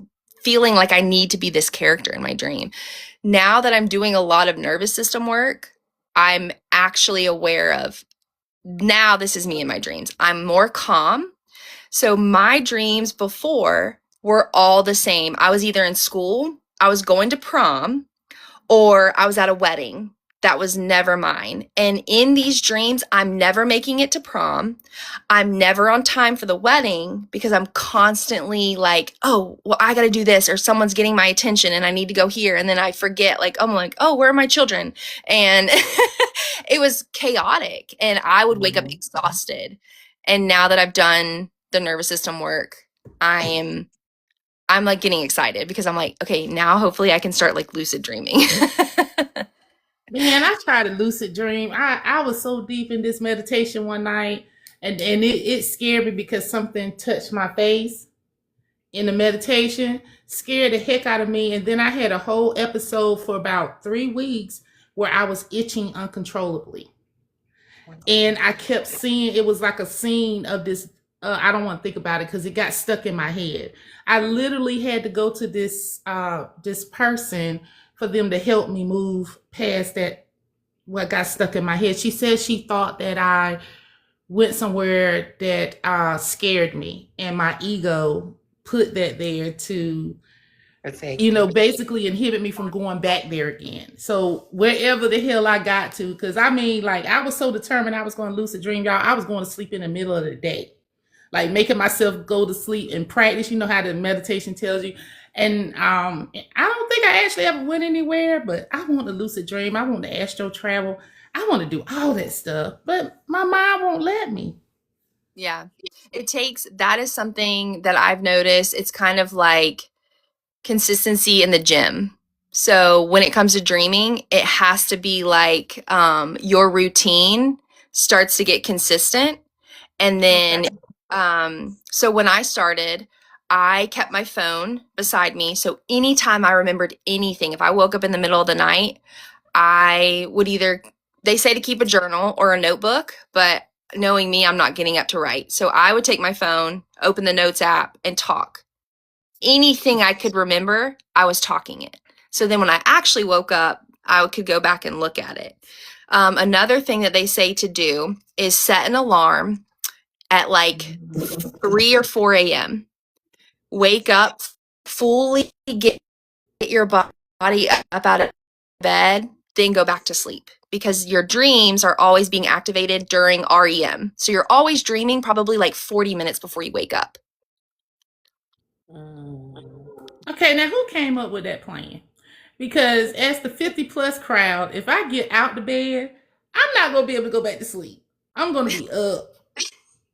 feeling like I need to be this character in my dream? Now that I'm doing a lot of nervous system work, I'm actually aware of, now this is me in my dreams. I'm more calm. So my dreams before were all the same. I was either in school, I was going to prom, or I was at a wedding. That was never mine. And in these dreams, I'm never making it to prom. I'm never on time for the wedding because I'm constantly like, oh, well, I got to do this, or someone's getting my attention and I need to go here. And then I forget, like, I'm like, oh, where are my children? And it was chaotic, and I would wake up exhausted. And now that I've done the nervous system work, I'm like getting excited because I'm like, okay, now hopefully I can start like lucid dreaming. man, I tried to lucid dream. I was so deep in this meditation one night, and it scared me because something touched my face in the meditation, scared the heck out of me. And then I had a whole episode for about 3 weeks where I was itching uncontrollably. And I kept seeing, it was like a scene of this. I don't want to think about it because it got stuck in my head. I literally had to go to this person for them to help me move past that, what got stuck in my head. She said she thought that I went somewhere that scared me, and my ego put that there to basically inhibit me from going back there again. So wherever the hell I got to, because I mean, like, I was so determined I was going to lucid dream, y'all. I was going to sleep in the middle of the day, like making myself go to sleep and practice. You know how the meditation tells you. And I don't think I actually ever went anywhere, but I want to lucid dream. I want to astro travel. I want to do all that stuff, but my mind won't let me. Yeah. That is something that I've noticed. It's kind of like consistency in the gym. So when it comes to dreaming, it has to be like your routine starts to get consistent. And then, so when I started, I kept my phone beside me. So anytime I remembered anything, if I woke up in the middle of the night, I would they say to keep a journal or a notebook, but knowing me, I'm not getting up to write. So I would take my phone, open the notes app, and talk. Anything I could remember, I was talking it. So then when I actually woke up, I could go back and look at it. Another thing that they say to do is set an alarm at like 3 or 4 a.m. Wake up, fully get your body up out of bed, then go back to sleep. because your dreams are always being activated during REM. So you're always dreaming probably like 40 minutes before you wake up. Okay, now who came up with that plan? Because as the 50 plus crowd, if I get out the bed, I'm not going to be able to go back to sleep. I'm going to be up.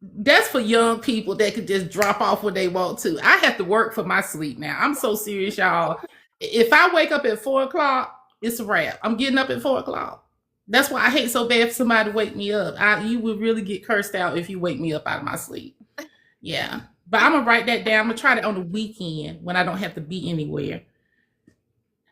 That's for young people that could just drop off when they want to. I have to work for my sleep now. I'm so serious, y'all. If I wake up at 4 o'clock, it's a wrap. I'm getting up at 4 o'clock. That's why I hate so bad for somebody to wake me up. You would really get cursed out if you wake me up out of my sleep. Yeah. But I'm gonna write that down. I'm gonna try that on the weekend when I don't have to be anywhere.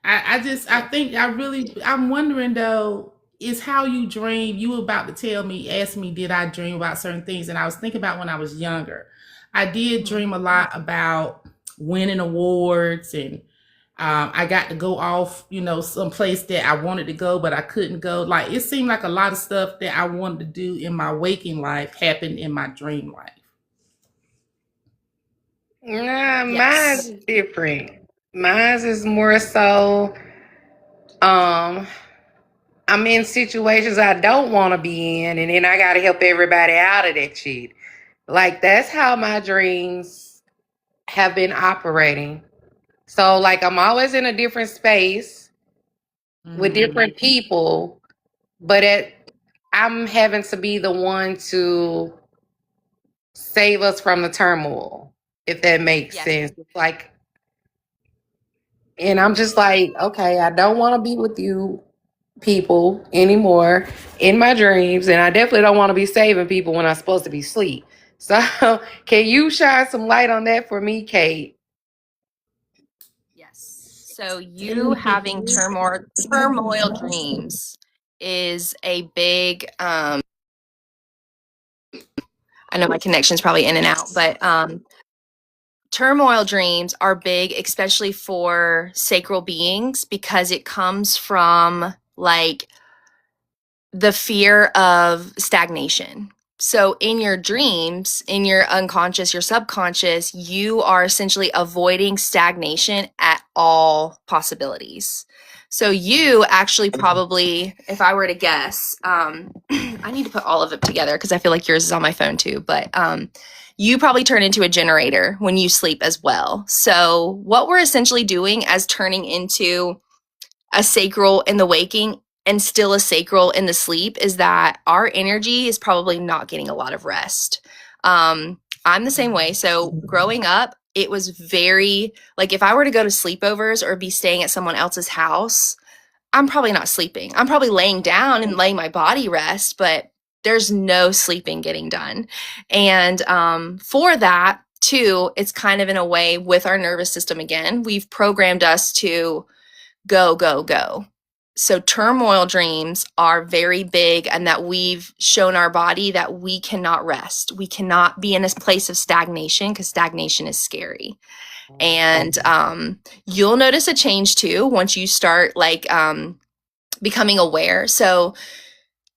I'm wondering though, is how you dream. You were about to tell me, ask me, did I dream about certain things? And I was thinking about when I was younger. I did Mhm. dream a lot about winning awards, and I got to go off, someplace that I wanted to go, but I couldn't go. Like it seemed like a lot of stuff that I wanted to do in my waking life happened in my dream life. Nah, mine's Yes. different. Mine's is more so, um, I'm in situations I don't want to be in, and then I got to help everybody out of that shit. Like, that's how my dreams have been operating. So, like, I'm always in a different space with Mm. different people, but I'm having to be the one to save us from the turmoil, if that makes Yes. sense. It's like, and I'm just like, okay, I don't want to be with you people anymore in my dreams, and I definitely don't want to be saving people when I'm supposed to be asleep. So, can you shine some light on that for me, Kate? Yes. So you having turmoil dreams is a big I know my connection's probably in and out, but turmoil dreams are big, especially for sacral beings, because it comes from like the fear of stagnation. So, in your dreams, in your unconscious, your subconscious, you are essentially avoiding stagnation at all possibilities. So, you actually probably, if I were to guess, I need to put all of it together because I feel like yours is on my phone too, but you probably turn into a generator when you sleep as well. So, what we're essentially doing as turning into a sacral in the waking and still a sacral in the sleep is that our energy is probably not getting a lot of rest. I'm the same way. So growing up, it was very like if I were to go to sleepovers or be staying at someone else's house, I'm probably not sleeping. I'm probably laying down and letting my body rest, but there's no sleeping getting done. And for that, too, it's kind of in a way with our nervous system again. We've programmed us to go, go, go. So turmoil dreams are very big, and that we've shown our body that we cannot rest. We cannot be in a place of stagnation because stagnation is scary. And you'll notice a change too once you start like becoming aware. So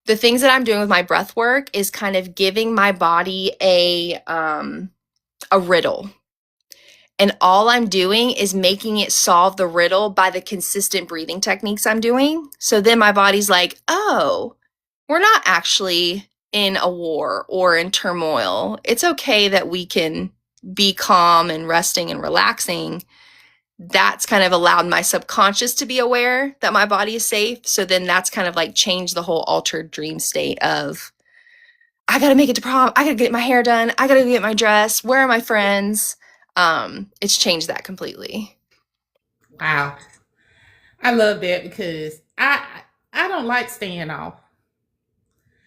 the things that I'm doing with my breath work is kind of giving my body a riddle, and all I'm doing is making it solve the riddle by the consistent breathing techniques I'm doing. So then my body's like, oh, we're not actually in a war or in turmoil. It's okay that we can be calm and resting and relaxing. That's kind of allowed my subconscious to be aware that my body is safe. So then that's kind of like changed the whole altered dream state of, I gotta make it to prom. I gotta get my hair done. I gotta get my dress. Where are my friends? It's changed that completely. Wow. I love that because I don't like staying off.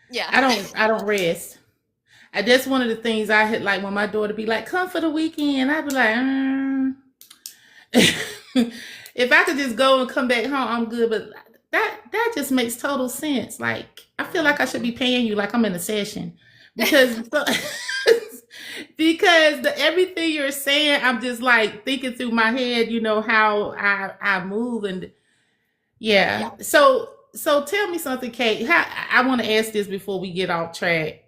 Yeah. I don't rest. That's one of the things I had like when my daughter be like, come for the weekend. I'd be like, if I could just go and come back home, I'm good. But that just makes total sense. Like I feel like I should be paying you like I'm in a session because because everything you're saying, I'm just like thinking through my head. How I move and yeah. So tell me something, Kate. I want to ask this before we get off track.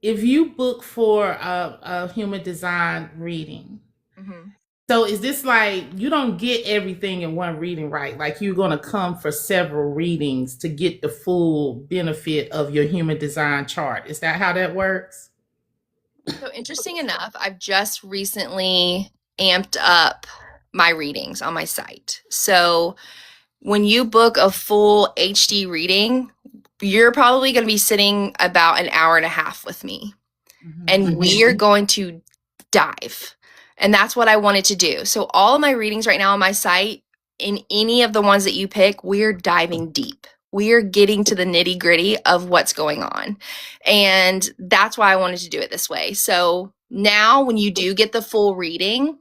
If you book for a human design reading, Mhm. So is this like you don't get everything in one reading, right? Like you're going to come for several readings to get the full benefit of your human design chart. Is that how that works? So interesting enough, I've just recently amped up my readings on my site. So when you book a full HD reading, you're probably going to be sitting about an hour and a half with me. And we are going to dive. And that's what I wanted to do. So all of my readings right now on my site, in any of the ones that you pick, we're diving deep. We are getting to the nitty gritty of what's going on. And that's why I wanted to do it this way. So now when you do get the full reading,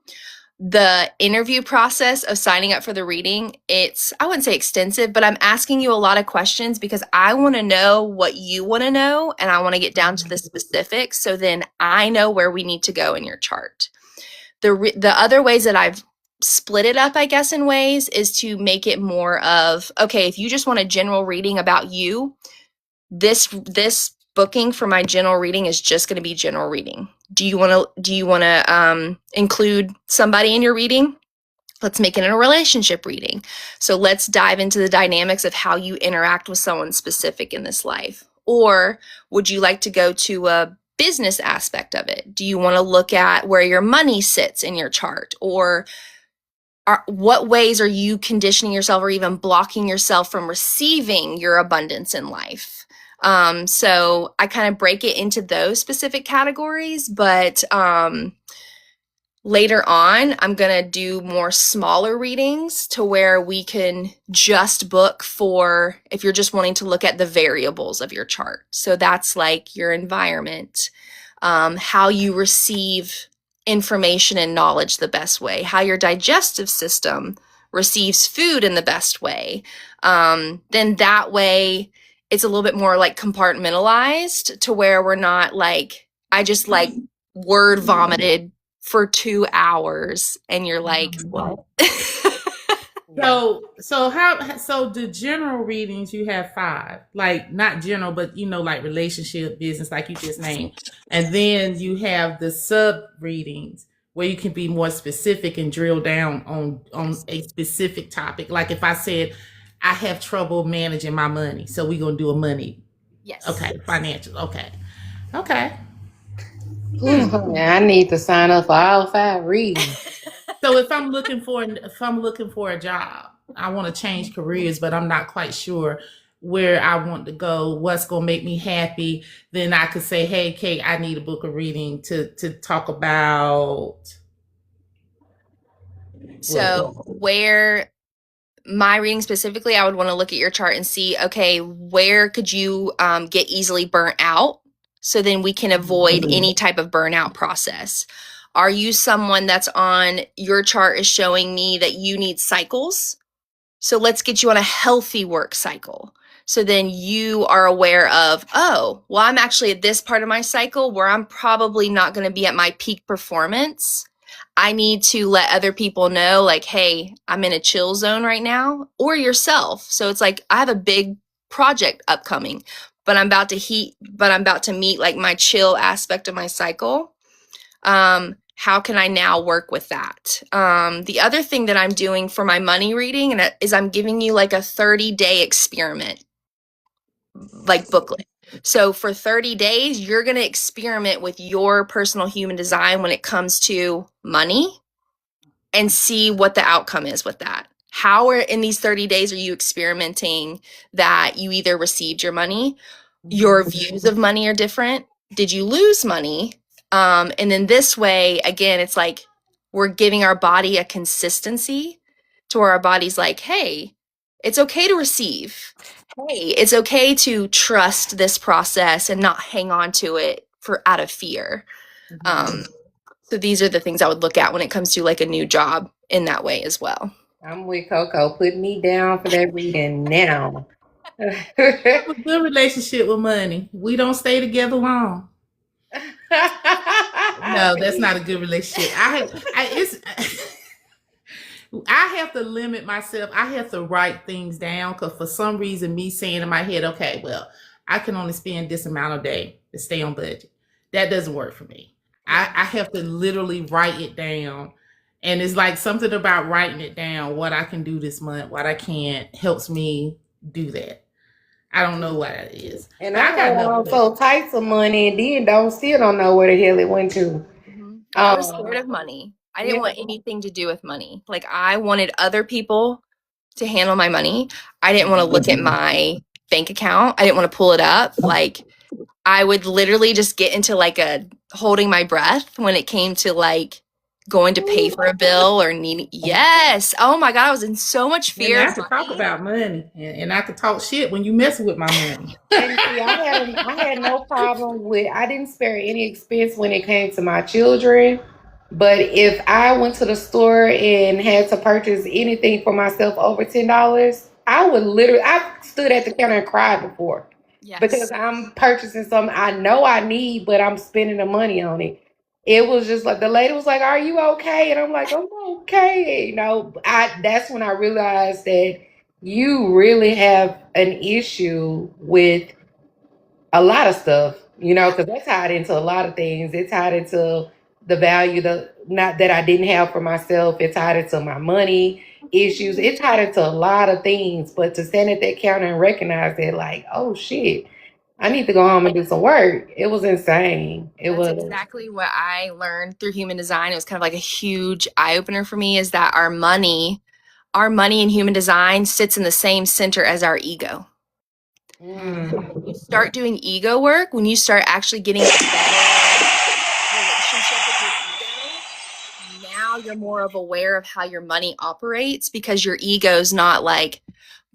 the interview process of signing up for the reading, it's, I wouldn't say extensive, but I'm asking you a lot of questions because I want to know what you want to know and I want to get down to the specifics so then I know where we need to go in your chart. The other ways that I've split it up, I guess, in ways is to make it more of, okay, if you just want a general reading about you, this booking for my general reading is just going to be general reading. Do you want to include somebody in your reading? Let's make it a relationship reading. So let's dive into the dynamics of how you interact with someone specific in this life. Or would you like to go to a business aspect of it? Do you want to look at where your money sits in your chart? Or what ways are you conditioning yourself or even blocking yourself from receiving your abundance in life? So I kind of break it into those specific categories, but later on, I'm going to do more smaller readings to where we can just book for if you're just wanting to look at the variables of your chart. So that's like your environment, how you receive information and knowledge the best way, how your digestive system receives food in the best way. Then that way, it's a little bit more like compartmentalized to where we're not like, I just like word vomited for 2 hours and you're like, what? So the general readings you have 5, like not general, but like relationship, business, like you just named, and then you have the sub readings where you can be more specific and drill down on a specific topic. Like if I said I have trouble managing my money, so we're gonna do a money. Yes. Okay, financial. Okay. I need to sign up for all 5 readings. So if I'm looking for a job, I want to change careers, but I'm not quite sure where I want to go, what's going to make me happy, then I could say, hey, Kate, I need a book of reading to talk about. So where my reading specifically, I would want to look at your chart and see, okay, where could you get easily burnt out? So then we can avoid any type of burnout process. Are you someone that's on your chart is showing me that you need cycles? So let's get you on a healthy work cycle. So then you are aware of, oh, well, I'm actually at this part of my cycle where I'm probably not going to be at my peak performance. I need to let other people know, like, hey, I'm in a chill zone right now, or yourself. So it's like, I have a big project upcoming, but I'm about to meet like my chill aspect of my cycle. How can I now work with that? The other thing that I'm doing for my money reading is I'm giving you like a 30-day experiment, like booklet. So for 30 days, you're going to experiment with your personal human design when it comes to money and see what the outcome is with that. How in these 30 days are you experimenting that you either received your money, your views of money are different? Did you lose money? And then this way, again, it's like we're giving our body a consistency to where our body's like, hey, it's okay to receive. Hey, it's okay to trust this process and not hang on to it out of fear. So these are the things I would look at when it comes to like a new job in that way as well. I'm with Coco. Put me down for that reading now. I have a good relationship with money. We don't stay together long. No, that's not a good relationship. I have to limit myself. I have to write things down because for some reason, me saying in my head, okay, well, I can only spend this amount a day to stay on budget. That doesn't work for me. I have to literally write it down And it's like something about writing it down, what I can do this month, what I can't, helps me do that. I don't know what it is. And But I I got hold another on question. so tight to money and then still don't know where the hell it went to. I was scared of Um, money. I didn't yeah. want anything to do with money. Like I wanted other people to handle my money. I didn't want to look at my bank account. I didn't want to pull it up. Like I would literally just get into like a holding my breath when it came to like going to pay for a bill or needing. Yes. Oh my God. I was in so much And fear I of could talk money. about money, and I could talk shit when you messing with my money. And see, I had no problem with. I didn't spare any expense when it came to my children. But if I went to the store and had to purchase anything for myself over $10, I would literally. I stood at the counter and cried before because Yes. I'm purchasing something I know I need, but I'm spending the money on it. It was just like the lady was like, "Are you okay?" And I'm like, "I'm okay." You know, I that's when I realized that you really have an issue with a lot of stuff, because that tied into a lot of things. It tied into the value, the not that I didn't have for myself. It tied into my money issues. It tied into a lot of things. But to stand at that counter and recognize that, like, oh shit, I need to go home and do some work. It was insane. It That's was. exactly what I learned through human design. It was kind of like a huge eye opener for me is that our money in human design sits in the same center as our ego. Mm. When you start doing ego work, when you start actually getting a better relationship with your ego, now you're more of aware of how your money operates because your ego's not like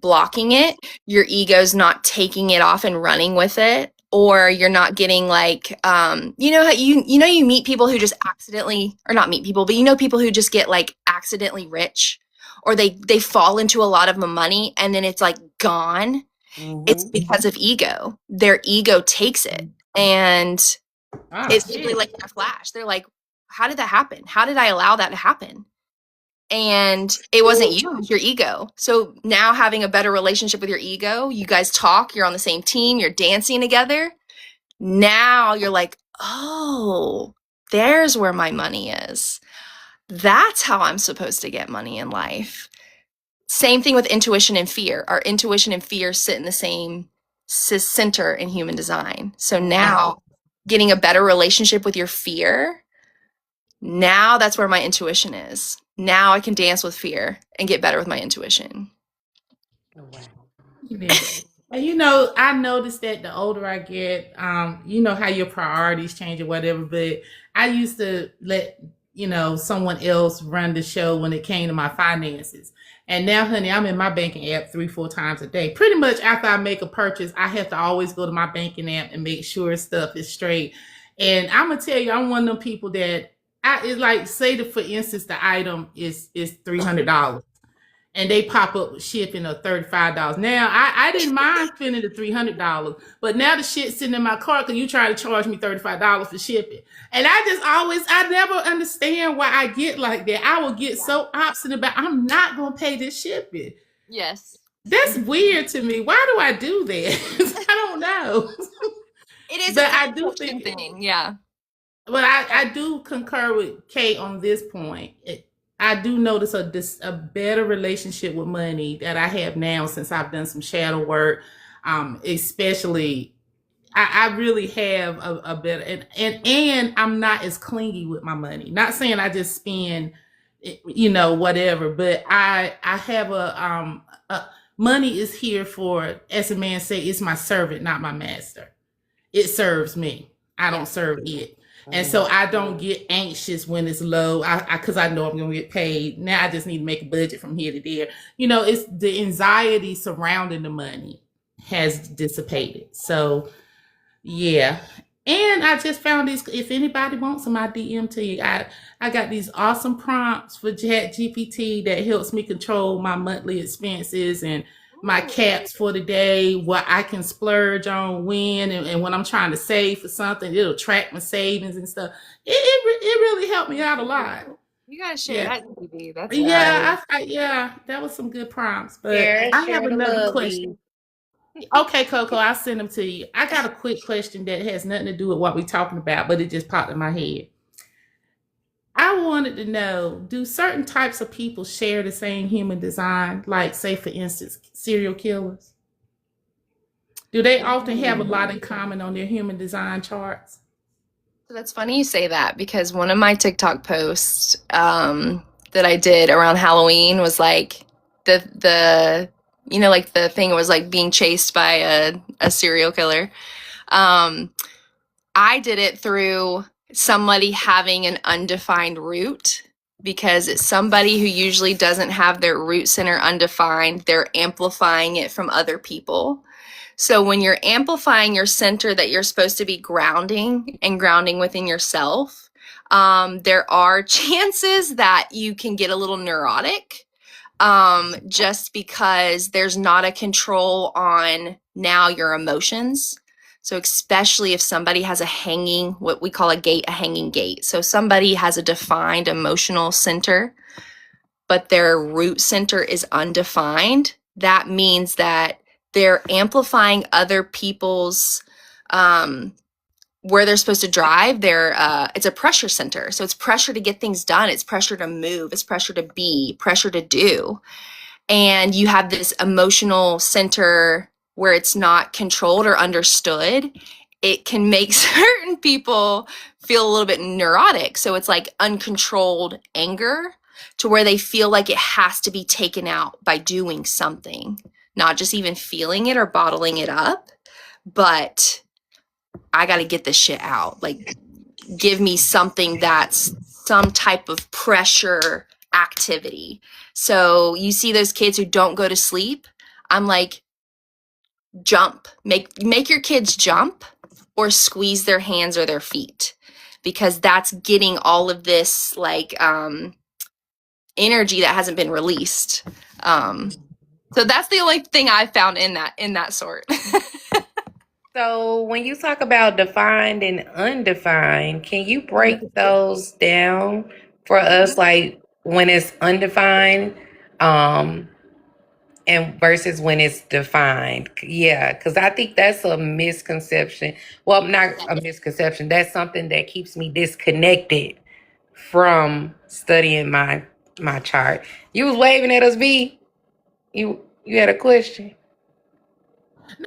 blocking it. Your ego's not taking it off and running with it. Or you're not getting like, how you meet people who just accidentally, or not meet people, but people who just get like accidentally rich, or they fall into a lot of money and then it's like gone. It's Mm-hmm. because of ego. Their ego takes it, and it's literally Shit. like a flash. They're like, "How did that happen? How did I allow that to happen?" And it wasn't you, it was your ego. So now having a better relationship with your ego, you guys talk, you're on the same team, you're dancing together. Now you're like, oh, there's where my money is. That's how I'm supposed to get money in life. Same thing with intuition and fear. Our intuition and fear sit in the same center in human design. So now getting a better relationship with your fear, now that's where my intuition is. Now I can dance with fear and get better with my intuition. Oh, wow. Yeah. And I noticed that the older I get, you know how your priorities change or whatever, but I used to let, someone else run the show when it came to my finances. And now, honey, I'm in my banking app 3, 4 times a day. Pretty much after I make a purchase, I have to always go to my banking app and make sure stuff is straight. And I'm gonna tell you, I'm one of them people that it's like, say that for instance, the item is $300 and they pop up with shipping of $35. Now I didn't mind spending the $300, but now the shit's sitting in my cart because you try to charge me $35 for shipping. And I never understand why I get like that. I will get so obstinate about I'm not gonna pay this shipping. Yes. That's weird to me. Why do I do that? I don't know. It is But a I do perception think thing. Yeah. But I do concur with Kate on this point. I do notice a better relationship with money that I have now since I've done some shadow work. Especially, I really have a better and I'm not as clingy with my money. Not saying I just spend, whatever, but I have a money is here for, as a man say, it's my servant, not my master. It serves me. I don't serve it. And so I don't get anxious when it's low. Because I know I'm gonna get paid. Now I just need to make a budget from here to there. It's the anxiety surrounding the money has dissipated. So yeah. And I just found these. If anybody wants them, I DM to you. I got these awesome prompts for Chat GPT that helps me control my monthly expenses and my caps for the day, what I can splurge on when, and when I'm trying to save for something, it'll track my savings and stuff. It really helped me out a lot. You gotta share Yeah. that, TV. That's Yeah, yeah, that was some good prompts. But I have Share the another love, question. B. Okay, Coco, I'll send them to you. I got a quick question that has nothing to do with what we're talking about, but it just popped in my head. I wanted to know, do certain types of people share the same human design? Like, say, for instance, serial killers? Do they often have a lot in common on their human design charts? So that's funny you say that because one of my TikTok posts that I did around Halloween was like the like the thing was like being chased by a serial killer. Um, I did it through somebody having an undefined root because it's somebody who usually doesn't have their root center undefined. They're amplifying it from other people. So when you're amplifying your center that you're supposed to be grounding and grounding within yourself, there are chances that you can get a little neurotic just because there's not a control on now your emotions. So especially if somebody has a hanging, what we call a hanging gate. So somebody has a defined emotional center, but their root center is undefined. That means that they're amplifying other people's where they're supposed to drive. It's a pressure center. So it's pressure to get things done. It's pressure to move. It's pressure to be, pressure to do. And you have this emotional center where it's not controlled or understood. It can make certain people feel a little bit neurotic. So it's like uncontrolled anger to where they feel like it has to be taken out by doing something, not just even feeling it or bottling it up, but I got to get this shit out. Like, give me something that's some type of pressure activity. So you see those kids who don't go to sleep. I'm like, jump, make your kids jump or squeeze their hands or their feet, because that's getting all of this like energy that hasn't been released. So that's the only thing I found in that sort. So when you talk about defined and undefined, can you break those down for us? Like when it's undefined, and versus when it's defined. Yeah, because I think that's a misconception. Well, not a misconception. That's something that keeps me disconnected from studying my chart. You was waving at us, V. You had a question. No,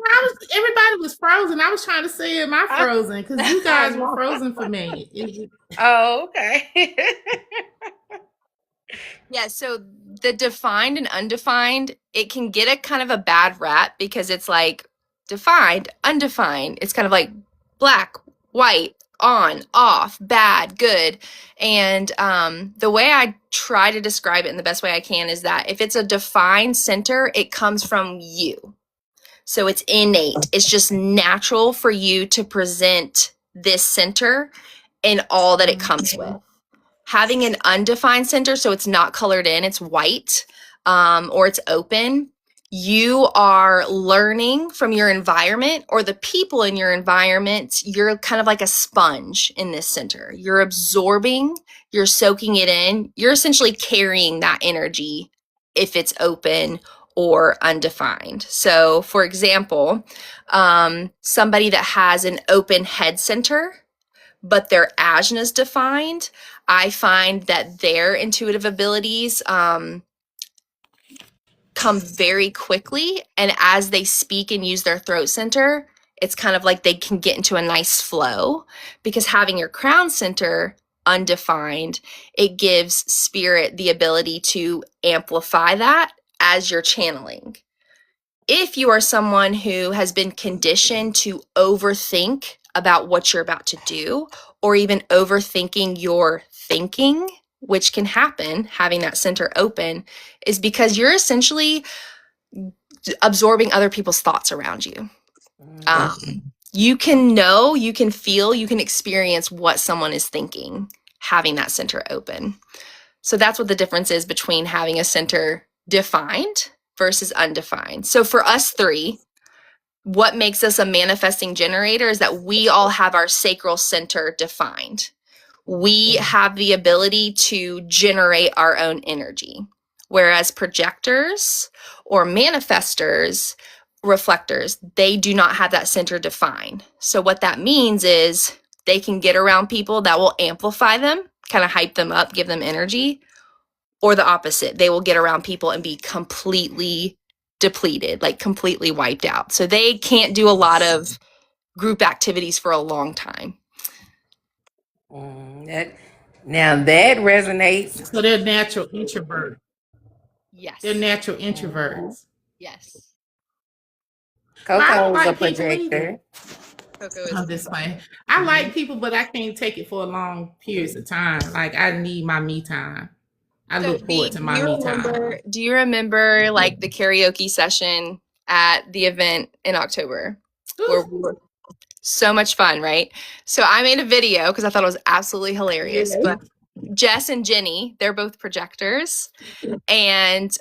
everybody was frozen. I was trying to say, am I frozen? Because you guys were frozen for me. Oh, okay. Yeah, so the defined and undefined, it can get a kind of a bad rap because it's like defined, undefined. It's kind of like black, white, on, off, bad, good. And the way I try to describe it in the best way I can is that if it's a defined center, it comes from you. So it's innate. It's just natural for you to present this center in all that it comes with. Having an undefined center, so it's not colored in, it's white, or it's open, you are learning from your environment or the people in your environment. You're kind of like a sponge in this center. You're absorbing, you're soaking it in. You're essentially carrying that energy if it's open or undefined. So, for example, somebody that has an open head center, but their ajna is defined, I find that their intuitive abilities come very quickly. And as they speak and use their throat center, it's kind of like they can get into a nice flow, because having your crown center undefined, it gives spirit the ability to amplify that as you're channeling. If you are someone who has been conditioned to overthink about what you're about to do, or even overthinking your thinking, which can happen having that center open, is because you're essentially absorbing other people's thoughts around you. You can know, you can feel, you can experience what someone is thinking having that center open. So that's what the difference is between having a center defined versus undefined. So for us three, what makes us a manifesting generator is that we all have our sacral center defined. We have the ability to generate our own energy, whereas projectors or manifestors, reflectors, they do not have that center defined. So what that means is they can get around people that will amplify them kind of hype them up, give them energy, or the opposite. They will get around people and be completely depleted, like completely wiped out. So they can't do a lot of group activities for a long time. Now that resonates. So they're natural introverts. Yes. They're natural introverts. Yes. I don't Coco's a like people projector. either. Coco is I'm just playing. I like people, but I can't take it for a long periods of time. Like I need my me time. I So, look forward to my me time. do you remember like the karaoke session at the event in October? Where we were so much fun, right? So I made a video because I thought it was absolutely hilarious. But Jess and Jenny, they're both projectors. And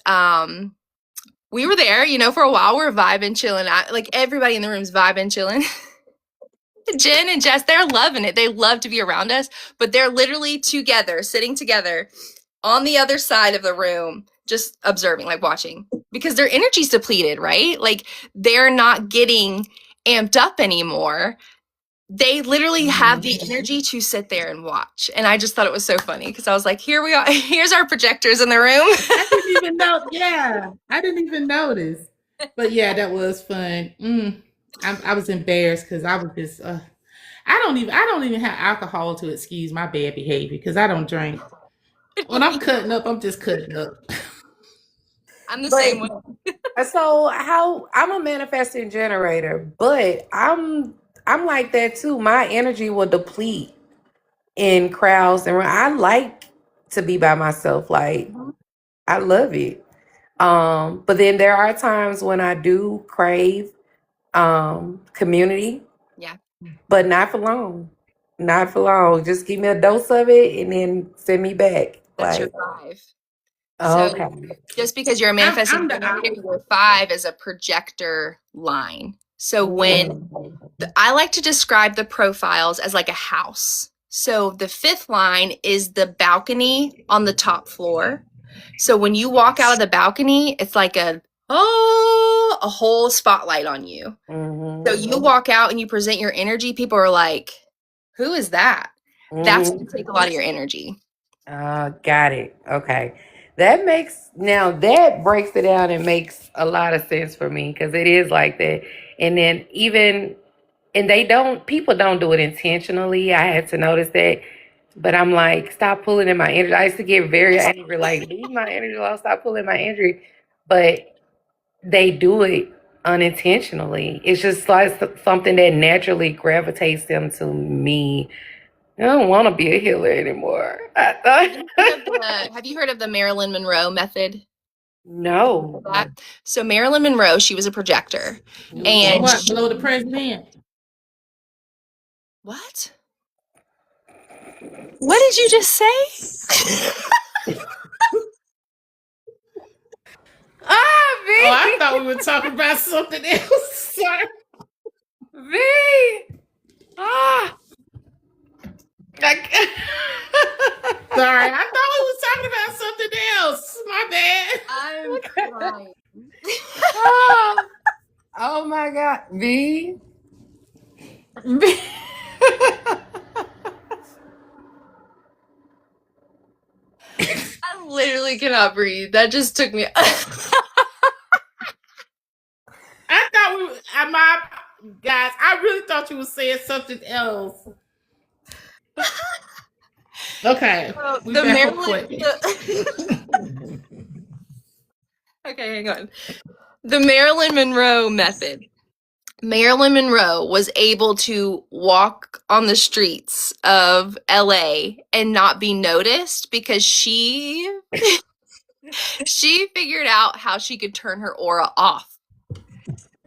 we were there, you know, for a while. We're vibing, chilling. Like everybody in the room's vibing, chilling. Jen and Jess, they're loving it. They love to be around us, but they're literally together, sitting together on the other side of the room, just observing, like watching, because their energy's depleted, right? Like they're not getting amped up anymore. They literally have the energy to sit there and watch. And I just thought it was so funny because I was like, here we are. Here's our projectors in the room. I didn't even know. Yeah, I didn't even notice. But yeah, that was fun. I was embarrassed because I was just. I don't even have alcohol to excuse my bad behavior because I don't drink. When I'm cutting up, I'm just cutting up. I'm the same way. So I'm a manifesting generator, but I'm like that too. My energy will deplete in crowds, and I like to be by myself. Like I love it. But then there are times when I do crave community. Yeah. But not for long. Not for long. Just give me a dose of it and then send me back. That's like, your 5. okay. So just because you're a manifesting I'm the generator, your 5 is a projector line. So when I like to describe the profiles as like a house. So the 5th line is the balcony on the top floor. So when you walk out of the balcony, it's like a whole spotlight on you. So you walk out and you present your energy. People are like, who is that? That's going to take a lot of your energy. Got it. Okay. That breaks it down and makes a lot of sense for me because it is like that. And then people don't do it intentionally. I had to notice that. But I'm like, stop pulling in my energy. I used to get very angry, like, leave my energy alone, stop pulling my energy. But they do it unintentionally. It's just like something that naturally gravitates them to me. I don't want to be a healer anymore. Have you heard of the Marilyn Monroe method? No. So Marilyn Monroe, she was a projector. And what, below the president? What? What did you just say? V. Oh, I thought we were talking about something else. Sorry. V. Sorry, I thought we was talking about something else. My bad. I'm crying. Oh my God. V. I literally cannot breathe. That just took me. I thought guys, I really thought you were saying something else. Okay. The Marilyn. Okay, hang on. The Marilyn Monroe method. Marilyn Monroe was able to walk on the streets of LA and not be noticed because she figured out how she could turn her aura off.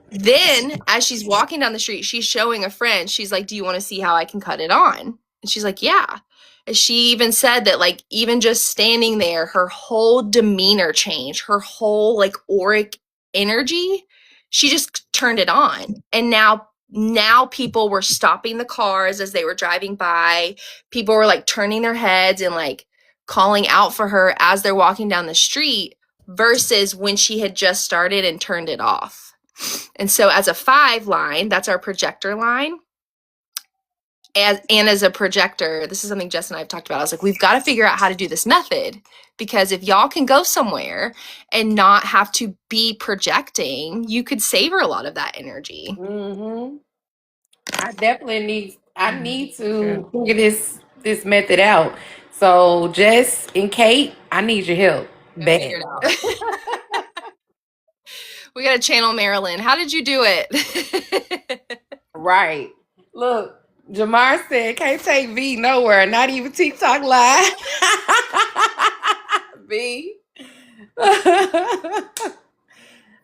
Then, as she's walking down the street, she's showing a friend. She's like, do you want to see how I can cut it on? And she's like, yeah. And she even said that, like, even just standing there, her whole demeanor changed, her whole, like, auric energy, she just turned it on. And now people were stopping the cars as they were driving by. People were, like, turning their heads and, like, calling out for her as they're walking down the street versus when she had just started and turned it off. And so as a 5 line, that's our projector line. and as a projector, this is something Jess and I have talked about. I was like, we've got to figure out how to do this method, because if y'all can go somewhere and not have to be projecting, you could savor a lot of that energy. Mm-hmm. I need to True. figure this method out. So Jess and Kate, I need your help. Gotta Bad. figure it out. We got to channel Marilyn. How did you do it? Right. Look, Jamar said can't take V nowhere, not even TikTok live. V.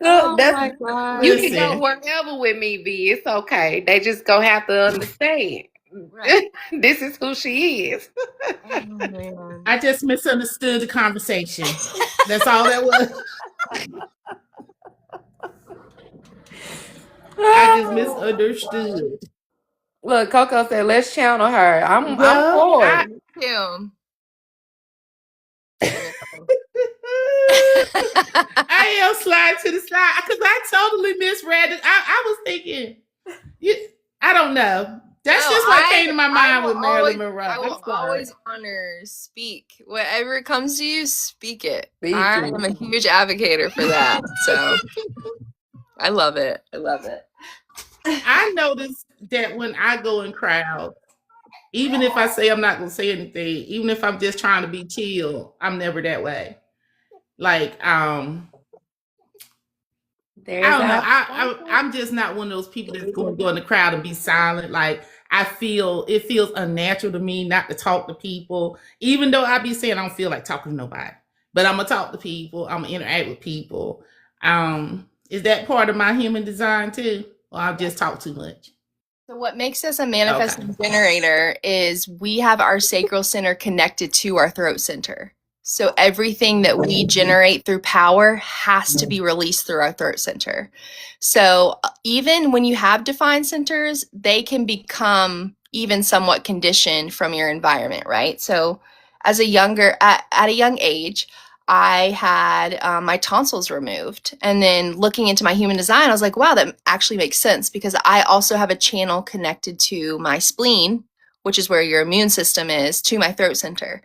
Look, that's God. you can go Listen. wherever with me, V. It's okay. They just gonna have to understand. Right. This is who she is. Oh, man. I just misunderstood the conversation. That's all that was. I just misunderstood. Look, Coco said, let's channel her. I'm Well, for I, it. Him. I am slide to the side because I totally misread it. I was thinking, I don't know. That's No, just what came to my mind will with Marilyn always- Monroe. I I'm will sorry. always honor, speak. Whatever comes to you, speak it. Speak I it. am a huge advocate for that. So I love it. I love it. I noticed that when I go in crowds, even if I say I'm not going to say anything, even if I'm just trying to be chill, I'm never that way. Like, There's I don't know. that. I'm just not one of those people that's going to go in the crowd and be silent. Like, it feels unnatural to me not to talk to people, even though I be saying I don't feel like talking to nobody. But I'm gonna talk to people. I'm gonna interact with people. Is that part of my human design too, or I just talk too much? So what makes us a manifesting generator is we have our sacral center connected to our throat center. So everything that we generate through power has to be released through our throat center. So even when you have defined centers, they can become even somewhat conditioned from your environment, right? So as a at a young age, I had my tonsils removed. And then looking into my human design, I was like, wow, that actually makes sense, because I also have a channel connected to my spleen, which is where your immune system is, to my throat center.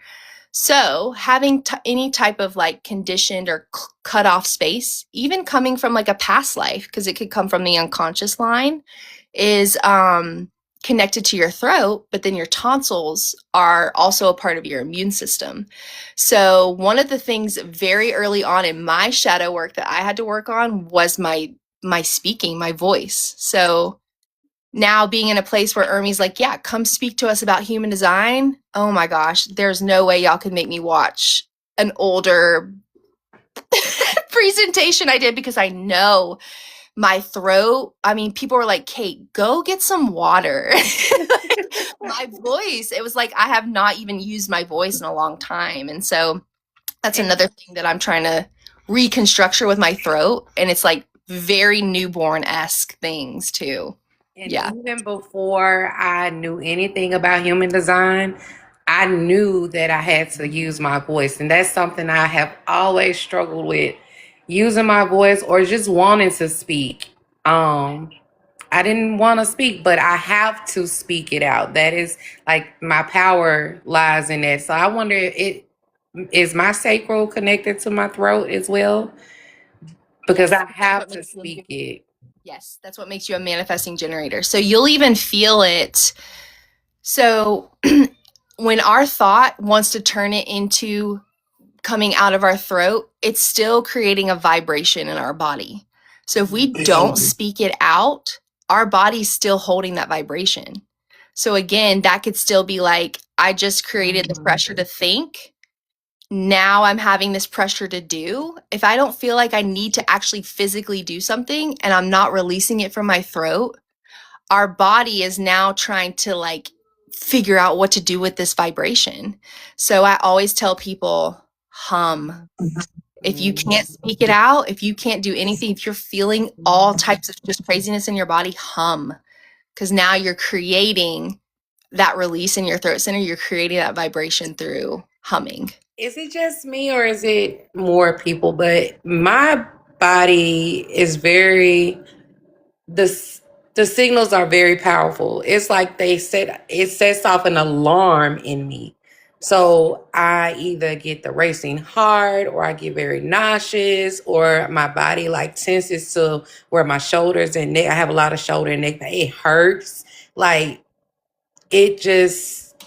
So having any type of like conditioned or cut off space, even coming from like a past life, because it could come from the unconscious line, is connected to your throat, but then your tonsils are also a part of your immune system. So one of the things very early on in my shadow work that I had to work on was my speaking, my voice. So now being in a place where Ermi's like, yeah, come speak to us about human design. Oh my gosh, there's no way y'all could make me watch an older presentation I did, because I know my throat. I mean, people were like, Kate, go get some water. My voice, it was like I have not even used my voice in a long time. And so that's another thing that I'm trying to reconstructure with my throat. And it's like very newborn-esque things too. And Yeah. even before I knew anything about human design, I knew that I had to use my voice. And that's something I have always struggled with, using my voice or just wanting to speak. I didn't want to speak, but I have to speak it out. That is like my power lies in that. So I wonder, is my sacral connected to my throat as well? Because Yes, I have that's what to makes you- speak it. Yes, that's what makes you a manifesting generator. So you'll even feel it. So when our thought wants to turn it into coming out of our throat, it's still creating a vibration in our body. So if we don't speak it out, our body's still holding that vibration. So again, that could still be like, I just created the pressure to think. Now I'm having this pressure to do. If I don't feel like I need to actually physically do something and I'm not releasing it from my throat, our body is now trying to like figure out what to do with this vibration. So I always tell people, hum. If you can't speak it out, if you can't do anything, if you're feeling all types of just craziness in your body, hum. Because now you're creating that release in your throat center. You're creating that vibration through humming. Is it just me or is it more people? But my body is very, the The signals are very powerful. It's like it sets off an alarm in me. So I either get the racing heart, or I get very nauseous, or my body like tenses to where my shoulders and neck, I have a lot of shoulder and neck pain. It hurts. Like it just,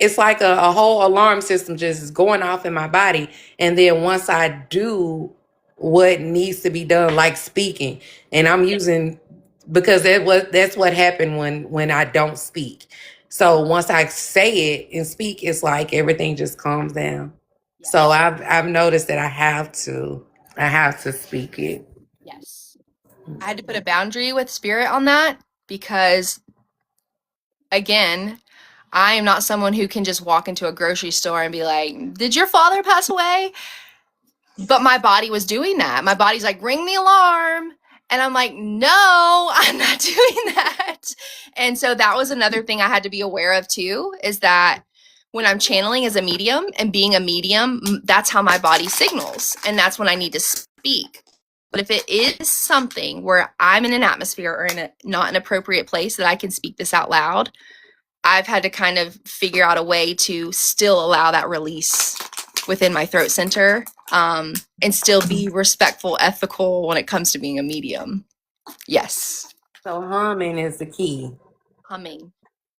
it's like a whole alarm system just is going off in my body. And then once I do what needs to be done, like speaking, and I'm using, because that's what happened when I don't speak. So once I say it and speak, it's like everything just calms down. So Yes. I've noticed that I have to speak it. Yes. I had to put a boundary with spirit on that because, again, I am not someone who can just walk into a grocery store and be like, "Did your father pass away?" But my body was doing that. My body's like, "Ring the alarm." And I'm like, "No, I'm not doing that." And so that was another thing I had to be aware of too, is that when I'm channeling as a medium and being a medium, that's how my body signals. And that's when I need to speak. But if it is something where I'm in an atmosphere or in a not an appropriate place that I can speak this out loud, I've had to kind of figure out a way to still allow that release within my throat center, and still be respectful, ethical when it comes to being a medium. Yes. So humming is the key. Humming.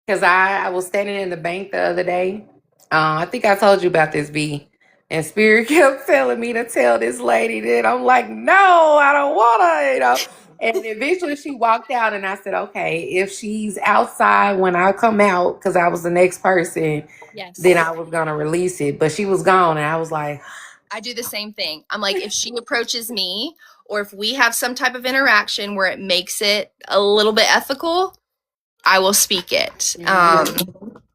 Because I was standing in the bank the other day. I think I told you about this, B. And Spirit kept telling me to tell this lady that. I'm like, no, I don't want to. And eventually she walked out, and I said, okay, if she's outside when I come out, because I was the next person, Yes. then I was going to release it. But she was gone, and I was like, I do the same thing. I'm like, if she approaches me or if we have some type of interaction where it makes it a little bit ethical, I will speak it.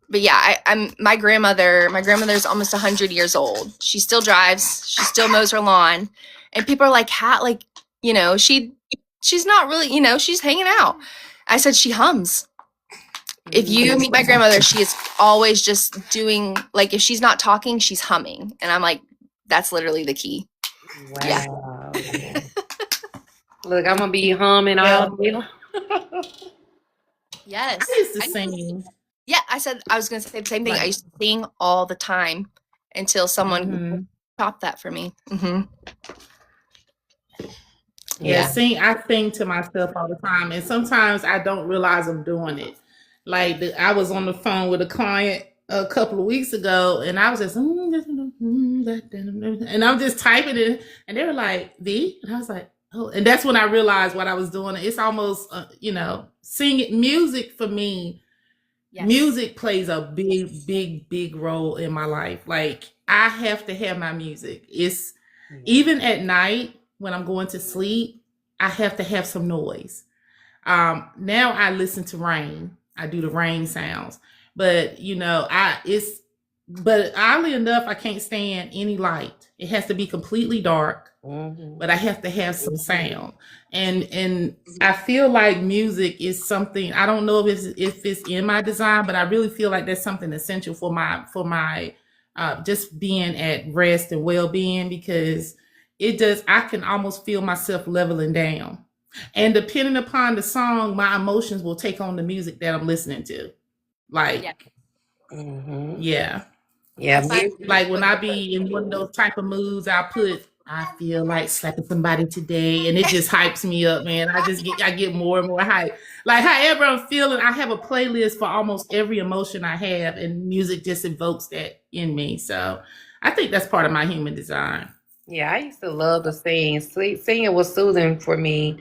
But yeah, I'm my grandmother's almost 100 years old. She still drives, she still mows her lawn. And people are like, she's not really, she's hanging out. I said she hums. If you meet my grandmother, she is always just doing, like, if she's not talking, she's humming. And I'm like, that's literally the key. wow. Yeah. Look, I'm going to be humming all day. Yes. I used to sing. Yeah, I was going to say the same thing. I used to sing all the time until someone stopped that for me. Yeah, I sing to myself all the time, and sometimes I don't realize I'm doing it. Like I was on the phone with a client a couple of weeks ago, and I was just and I'm just typing it, and they were like, "V," and I was like, "Oh," and that's when I realized what I was doing. It's almost singing music for me. Yes. Music plays a big role in my life. Like I have to have my music. It's even at night when I'm going to sleep, I have to have some noise. Now I listen to rain. I do the rain sounds, but but oddly enough, I can't stand any light. It has to be completely dark, but I have to have some sound. And I feel like music is something, I don't know if it's in my design, but I really feel like that's something essential for my just being at rest and well-being, because I can almost feel myself leveling down. And depending upon the song, my emotions will take on the music that I'm listening to. Like, yeah. Like when I be in one of those type of moods, I feel like slapping somebody today, and it just hypes me up, man. I get more and more hype. Like however I'm feeling, I have a playlist for almost every emotion I have, and music just evokes that in me. So I think that's part of my human design. Yeah, I used to love to sing. Singing was soothing for me.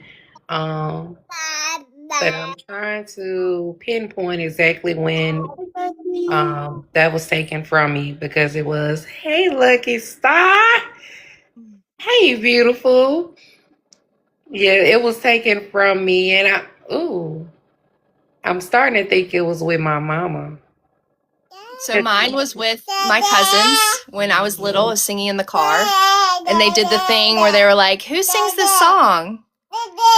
But I'm trying to pinpoint exactly when that was taken from me, because it was, hey, Lucky Star. Hey, beautiful. Yeah, it was taken from me, and I'm starting to think it was with my mama. So mine was with my cousins when I was little, singing in the car, and they did the thing where they were like, "Who sings this song?"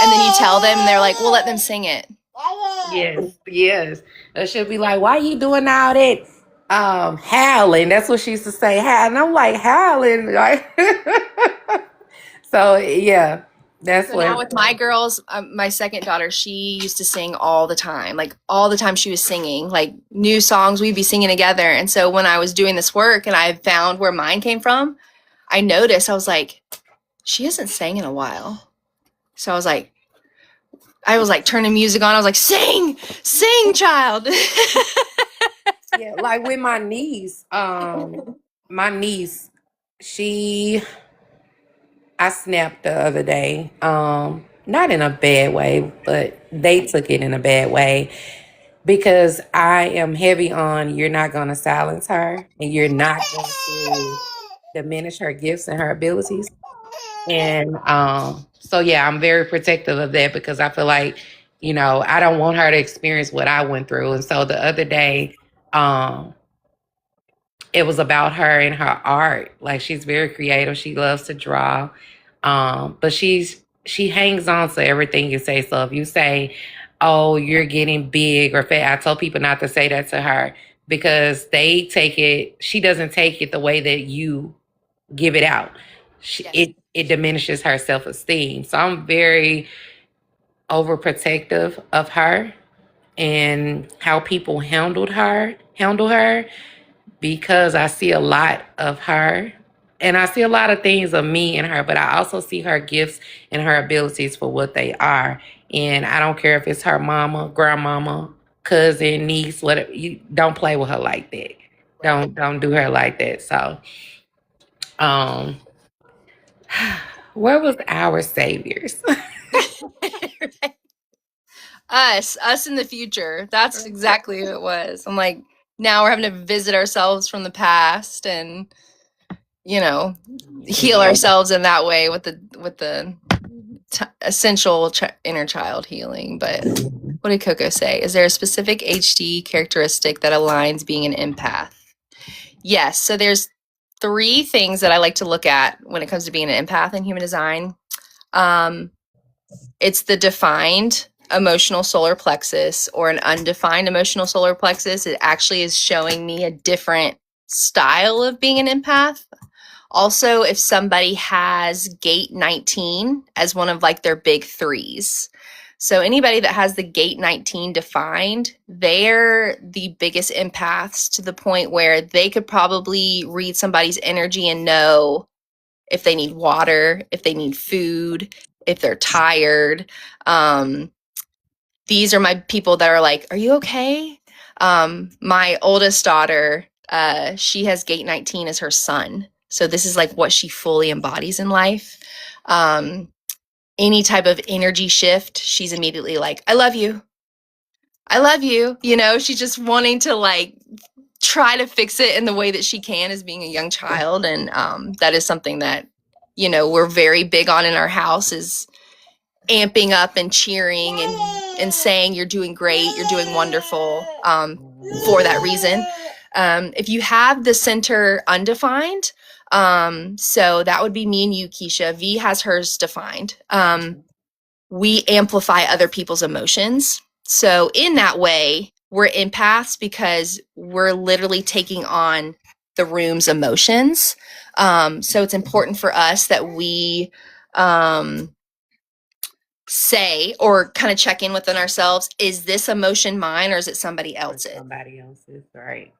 And then you tell them, and they're like, "We'll let them sing it." Yes. It should be like, why you doing all that howling? That's what she used to say, and I'm like, howling. Like, so yeah, That's So now what. with my girls, my second daughter, she used to sing all the time. Like all the time she was singing, like new songs, we'd be singing together. And so when I was doing this work and I found where mine came from, I noticed, I was like, she hasn't sang in a while. So I was like turning music on. I was like, sing, child. Yeah, like with my niece, she I snapped the other day. Not in a bad way, but they took it in a bad way because I am heavy on you're not going to silence her and you're not going to diminish her gifts and her abilities. And so yeah, I'm very protective of that because I feel like, I don't want her to experience what I went through. And so the other day, um, it was about her and her art. Like she's very creative. She loves to draw. But she hangs on to everything you say. So if you say, "Oh, you're getting big or fat," I told people not to say that to her because they take it. She doesn't take it the way that you give it out. Yes. It diminishes her self esteem. So I'm very overprotective of her and how people handle her because I see a lot of her and I see a lot of things of me in her, but I also see her gifts and her abilities for what they are. And I don't care if it's her mama, grandmama, cousin, niece, whatever. You don't play with her like that. Don't do her like that. So, um, where was our saviors? Us in the future. That's exactly who it was. I'm like, now we're having to visit ourselves from the past and, heal ourselves in that way with the essential inner child healing. But what did Coco say? Is there a specific HD characteristic that aligns being an empath? Yes. So there's 3 things that I like to look at when it comes to being an empath in human design. It's the defined emotional solar plexus or an undefined emotional solar plexus. It actually is showing me a different style of being an empath. Also, if somebody has gate 19 as one of like their big 3s. So anybody that has the gate 19 defined, they're the biggest empaths to the point where they could probably read somebody's energy and know if they need water, if they need food, if they're tired. These are my people that are like, are you okay? My oldest daughter, she has gate 19 as her sun. So this is like what she fully embodies in life. Any type of energy shift, she's immediately like, I love you. I love you. She's just wanting to like try to fix it in the way that she can as being a young child. And that is something that, we're very big on in our house is amping up and cheering and saying you're doing great, you're doing wonderful for that reason. If you have the center undefined, so that would be me and you, Keisha. V has hers defined. We amplify other people's emotions. So in that way, we're empaths because we're literally taking on the room's emotions. So it's important for us that we say or kind of check in within ourselves, is this emotion mine or is it somebody else's? Somebody else's, right.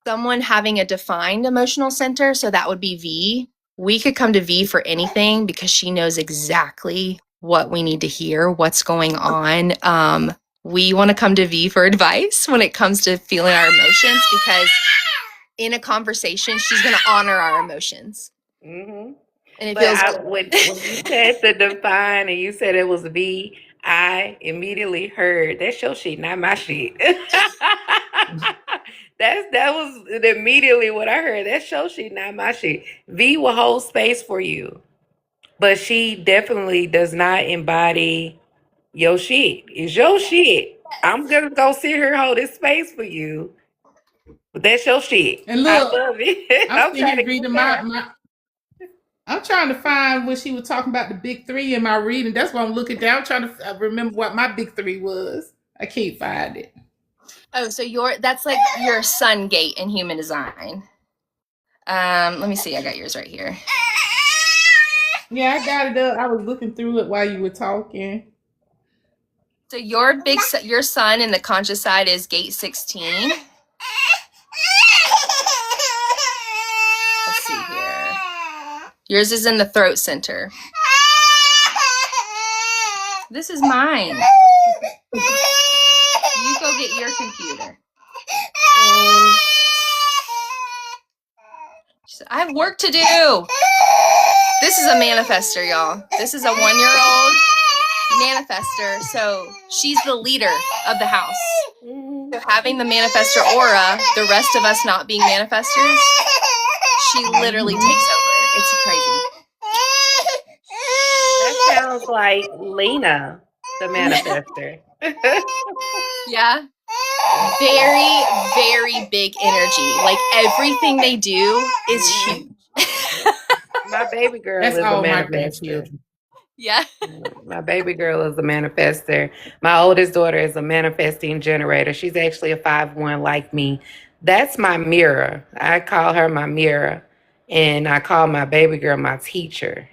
Someone having a defined emotional center, so that would be V. We could come to V for anything because she knows exactly what we need to hear, what's going on. We want to come to V for advice when it comes to feeling our emotions because in a conversation, she's going to honor our emotions. Mm-hmm. And it But feels good. when you said the define and you said it was V, I immediately heard that's your shit, not my shit. That was immediately what I heard. That's your shit, not my shit. V will hold space for you, but she definitely does not embody your shit. It's your shit. I'm gonna go sit here hold this space for you. But that's your shit. And I look, love it. I'm I'm sitting trying here to reading compare. I'm trying to find what she was talking about the big 3 in my reading. That's why I'm looking down. I'm trying to remember what my big 3 was. I can't find it. Oh, so that's like your sun gate in human design. Let me see. I got yours right here. Yeah, I got it up. I was looking through it while you were talking. So your sun in the conscious side is gate 16. Let's see here. Yours is in the throat center. This is mine. You go get your computer. I have work to do. This is a manifester, y'all. This is a 1-year-old manifester. So she's the leader of the house. So having the manifester aura, the rest of us not being manifestors, she literally takes over. It's crazy. That sounds like Lena, the manifester. Yeah. Very, very big energy. Like everything they do is huge. My baby girl That's is a all my manifester. grandchildren. Yeah. My baby girl is a manifester. My oldest daughter is a manifesting generator. She's actually a 5-1 like me. That's my mirror. I call her my mirror. And I call my baby girl my teacher.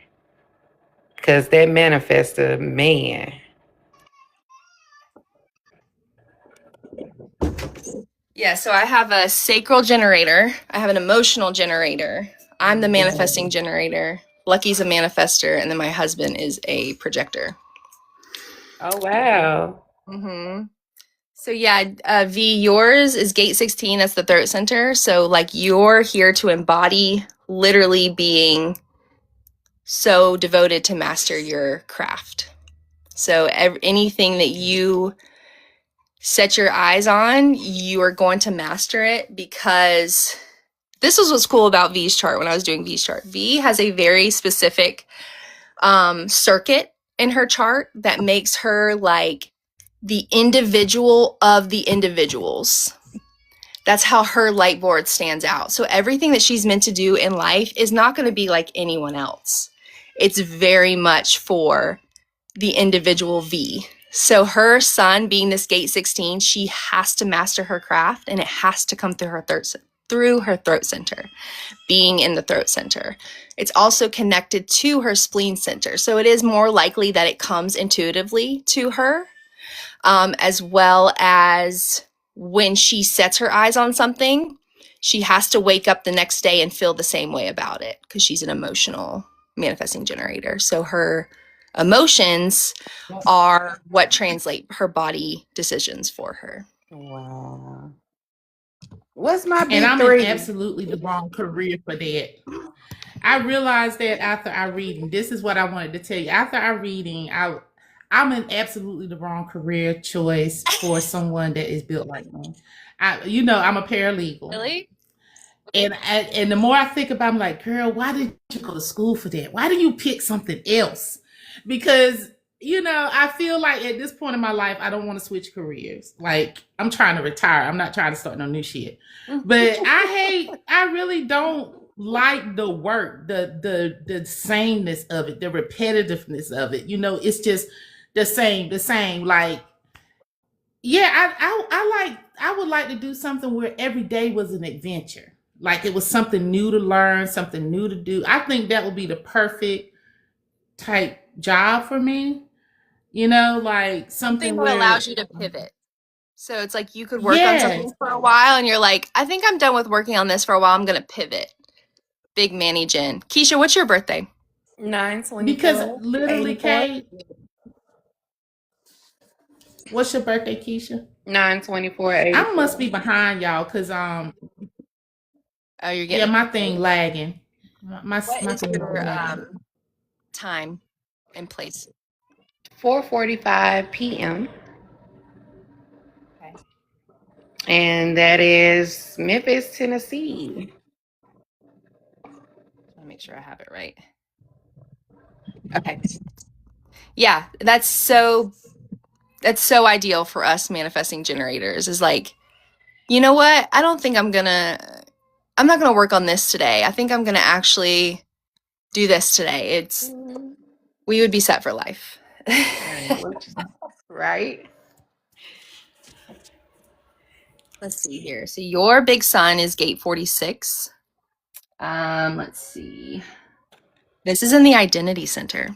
Because that manifester, man. Yeah, so I have a sacral generator. I have an emotional generator. I'm the manifesting generator. Lucky's a manifester, and then my husband is a projector. Oh, wow. Mm-hmm. So yeah, V, yours is gate 16. That's the throat center. So like you're here to embody literally being so devoted to master your craft. So anything that you set your eyes on, you are going to master it, because this was what's cool about V's chart when I was doing V's chart. V has a very specific circuit in her chart that makes her like the individual of the individuals. That's how her light board stands out. So everything that she's meant to do in life is not going to be like anyone else. It's very much for the individual V. So her sun being this gate 16, she has to master her craft, and it has to come through her throat center, being in the throat center. It's also connected to her spleen center. So it is more likely that it comes intuitively to her, as well as when she sets her eyes on something, she has to wake up the next day and feel the same way about it, because she's an emotional manifesting generator. So her emotions are what translate her body decisions for her. Wow. What's my big And I'm three? in absolutely the wrong career for that. I realized that after our reading. This is what I wanted to tell you. After our reading, I'm in absolutely the wrong career choice for someone that is built like me. I'm a paralegal. Really? And the more I think about it, I'm like, girl, why did you go to school for that? Why did you pick something else? Because, I feel like at this point in my life, I don't want to switch careers. Like, I'm trying to retire. I'm not trying to start no new shit. But I really don't like the work, the sameness of it, the repetitiveness of it. It's just the same. Like, yeah, I would like to do something where every day was an adventure. Like it was something new to learn, something new to do. I think that would be the perfect type job for me. Like something that where allows you to pivot. So it's like you could work on something for a while and you're like, I think I'm done with working on this for a while. I'm going to pivot. Big Manny Jen. Keisha, what's your birthday? 9/24. Because literally, Kate, what's your birthday, Keisha? 9/24. I must be behind y'all because Oh, you're getting my thing lagging. My what thing is your lagging. time and place? 4:45 p.m. Okay. And that is Memphis, Tennessee. I want to make sure I have it right. Okay. Yeah, that's so ideal for us manifesting generators, is like, you know what? I don't think I'm not gonna work on this today. I think I'm gonna actually do this today. We would be set for life. Right? Let's see here. So your big sun is gate 46. Let's see. This is in the identity center.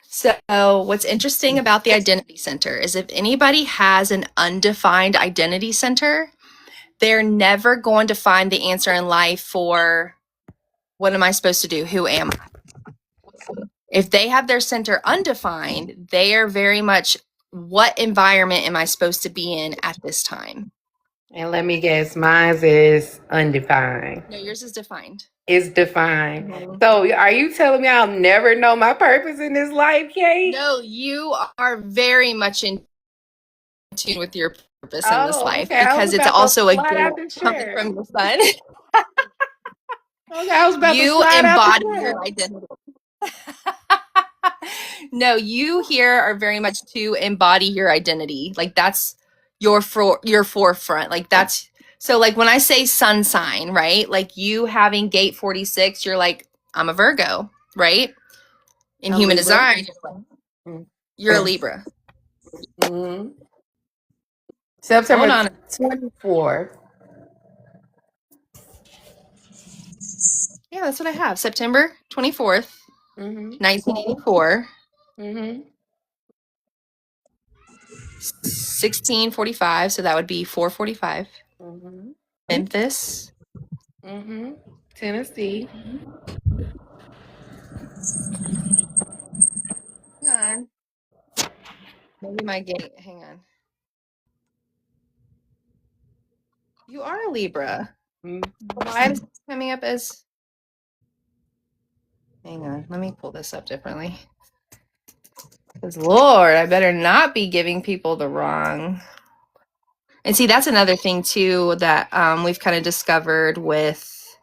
So what's interesting about the identity center is if anybody has an undefined identity center, they're never going to find the answer in life for what am I supposed to do? Who am I? If they have their center undefined, they are very much what environment am I supposed to be in at this time? And let me guess, mine is undefined. No, yours is defined. It's defined. So are you telling me I'll never know my purpose in this life, Kate? No, you are very much in tune with your purpose in this life because it's also a gift coming from the sun. Okay, I was about You to slide out embody the your identity. No, you here are very much to embody your identity. Like that's your forefront. Like that's so like when I say sun sign, right? Like you having gate 46, you're like, I'm a Virgo, right? In A human Libra? design, Mm. you're a Libra. Mm-hmm. September Hold on. 24th. Yeah, that's what I have. September 24th, Mm-hmm. 1984, Mm-hmm. 1645. So that would be 445. Mm-hmm. Memphis. Mm-hmm. Tennessee. Hang on. Maybe my gate. Hang on. You are a Libra. Why is it coming up as? Hang on. Let me pull this up differently. Because Lord, I better not be giving people the wrong. And see, that's another thing too that we've kind of discovered with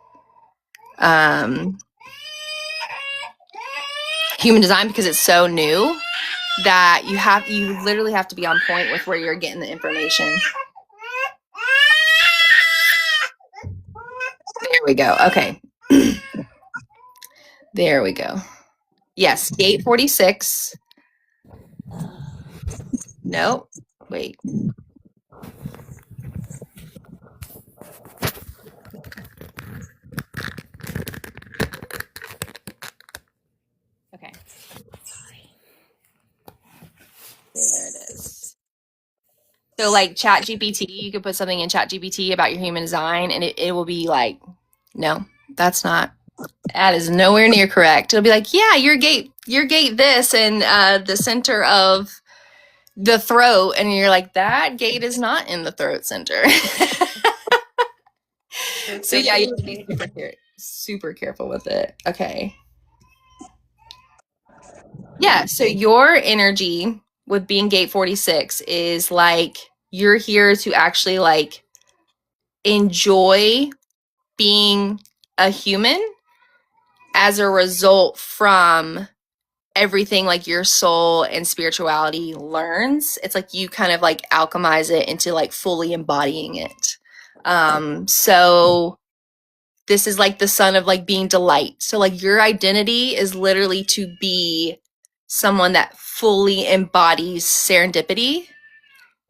human design because it's so new that you literally have to be on point with where you're getting the information. There we go. Okay. There we go. Yes, gate 46. Nope. Wait. Okay. There it is. So like ChatGPT, you could put something in ChatGPT about your human design and it will be like, no, that is nowhere near correct. It'll be like, yeah, your gate this and the center of the throat. And you're like, that gate is not in the throat center. So yeah, you have to be super careful with it. Okay. Yeah, so your energy with being gate 46 is like you're here to actually like enjoy being a human as a result from everything like your soul and spirituality learns. It's like you kind of like alchemize it into like fully embodying it. So this is like the sun of like being delight. So like your identity is literally to be someone that fully embodies serendipity.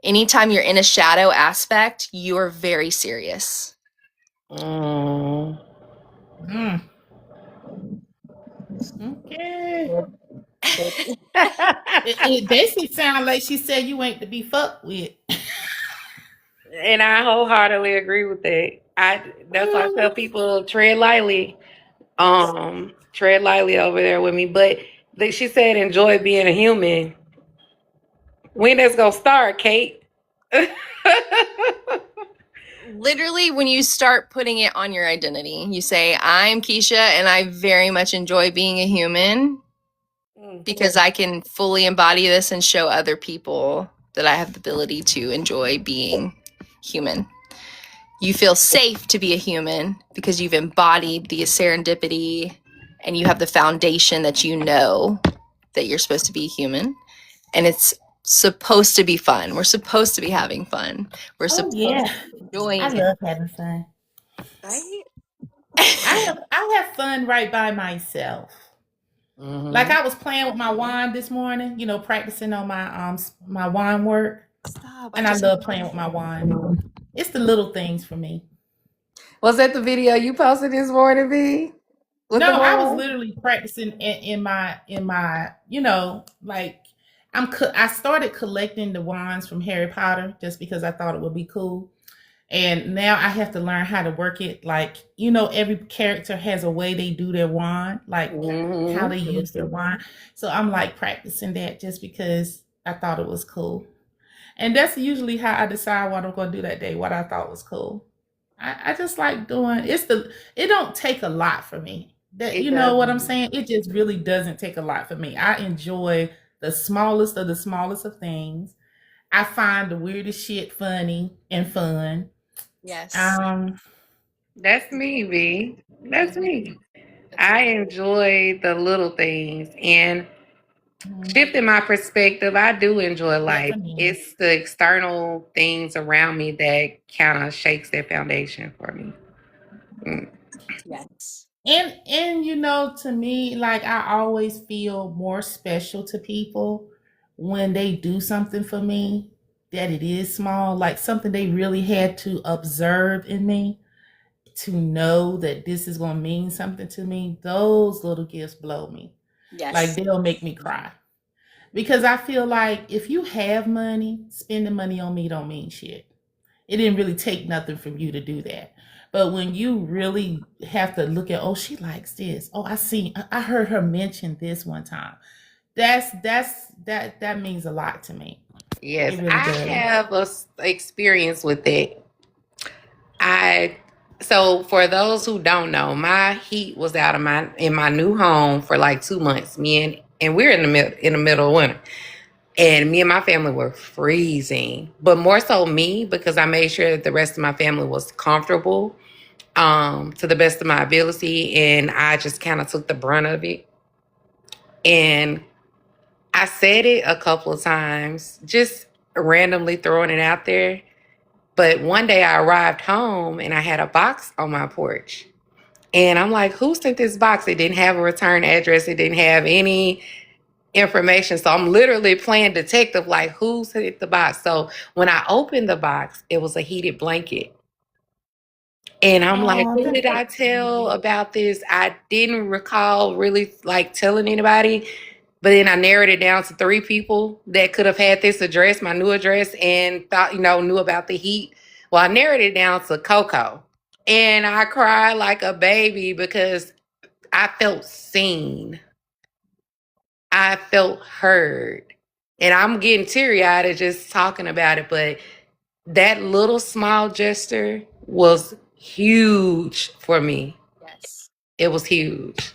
Anytime you're in a shadow aspect, you're very serious. Okay. It basically sounds like she said you ain't to be fucked with. And I wholeheartedly agree with that. That's why I tell people tread lightly. Tread lightly over there with me. But she said enjoy being a human. When that's gonna start, Kate? Literally, when you start putting it on your identity, you say, I'm Keisha and I very much enjoy being a human because I can fully embody this and show other people that I have the ability to enjoy being human. You feel safe to be a human because you've embodied the serendipity and you have the foundation that you know that you're supposed to be human. And it's supposed to be fun. We're supposed to be having fun. We're supposed to be enjoying it. I love having fun. Right? I have fun right by myself. Mm-hmm. Like I was playing with my wine this morning, you know, practicing on my my wine work. Stop. And I love playing with my wine. It's the little things for me. Was that the video you posted this morning, V? with No, the I was wine? literally practicing in my like I started collecting the wands from Harry Potter just because I thought it would be cool. And now I have to learn how to work it. Like, every character has a way they do their wand, like how they Mm-hmm. use their wand. So I'm like practicing that just because I thought it was cool. And that's usually how I decide what I'm going to do that day, what I thought was cool. I just like doing it don't take a lot for me. That It you know what I'm doesn't. saying? It just really doesn't take a lot for me. I enjoy the smallest of things. I find the weirdest shit funny and fun. Yes. Um, That's me, V. That's me. That's I so enjoy the little things and mhm, shifting my perspective. I do enjoy life. definitely. It's the external things around me that kind of shakes that foundation for me. Mm. yes. And to me, like I always feel more special to people when they do something for me that it is small, like something they really had to observe in me to know that this is going to mean something to me. Those little gifts blow me. Like Yes. they'll make me cry. Because I feel like if you have money, spending money on me don't mean shit. It didn't really take nothing from you to do that. But when you really have to look at, oh, she likes this. Oh, I heard her mention this one time. That means a lot to me. Yes, It really I does. have experience with it. I so for those who don't know, my heat was out of my in my new home for like 2 months. Me and we're in the middle of winter. And me and my family were freezing, but more so me because I made sure that the rest of my family was comfortable to the best of my ability. And I just kind of took the brunt of it. And I said it a couple of times, just randomly throwing it out there. But one day I arrived home and I had a box on my porch. And I'm like, who sent this box? It didn't have a return address. It didn't have any information. So I'm literally playing detective, like who's hit the box. So when I opened the box, it was a heated blanket. And I'm like, Oh, who that's did so I tell sweet. about this? I didn't recall really like telling anybody, but then I narrowed it down to 3 people that could have had this address, my new address, and thought, knew about the heat. Well, I narrowed it down to Coco. And I cried like a baby because I felt seen. I felt heard. And I'm getting teary eyed just talking about it, but that little small gesture was huge for me. Yes. It was huge.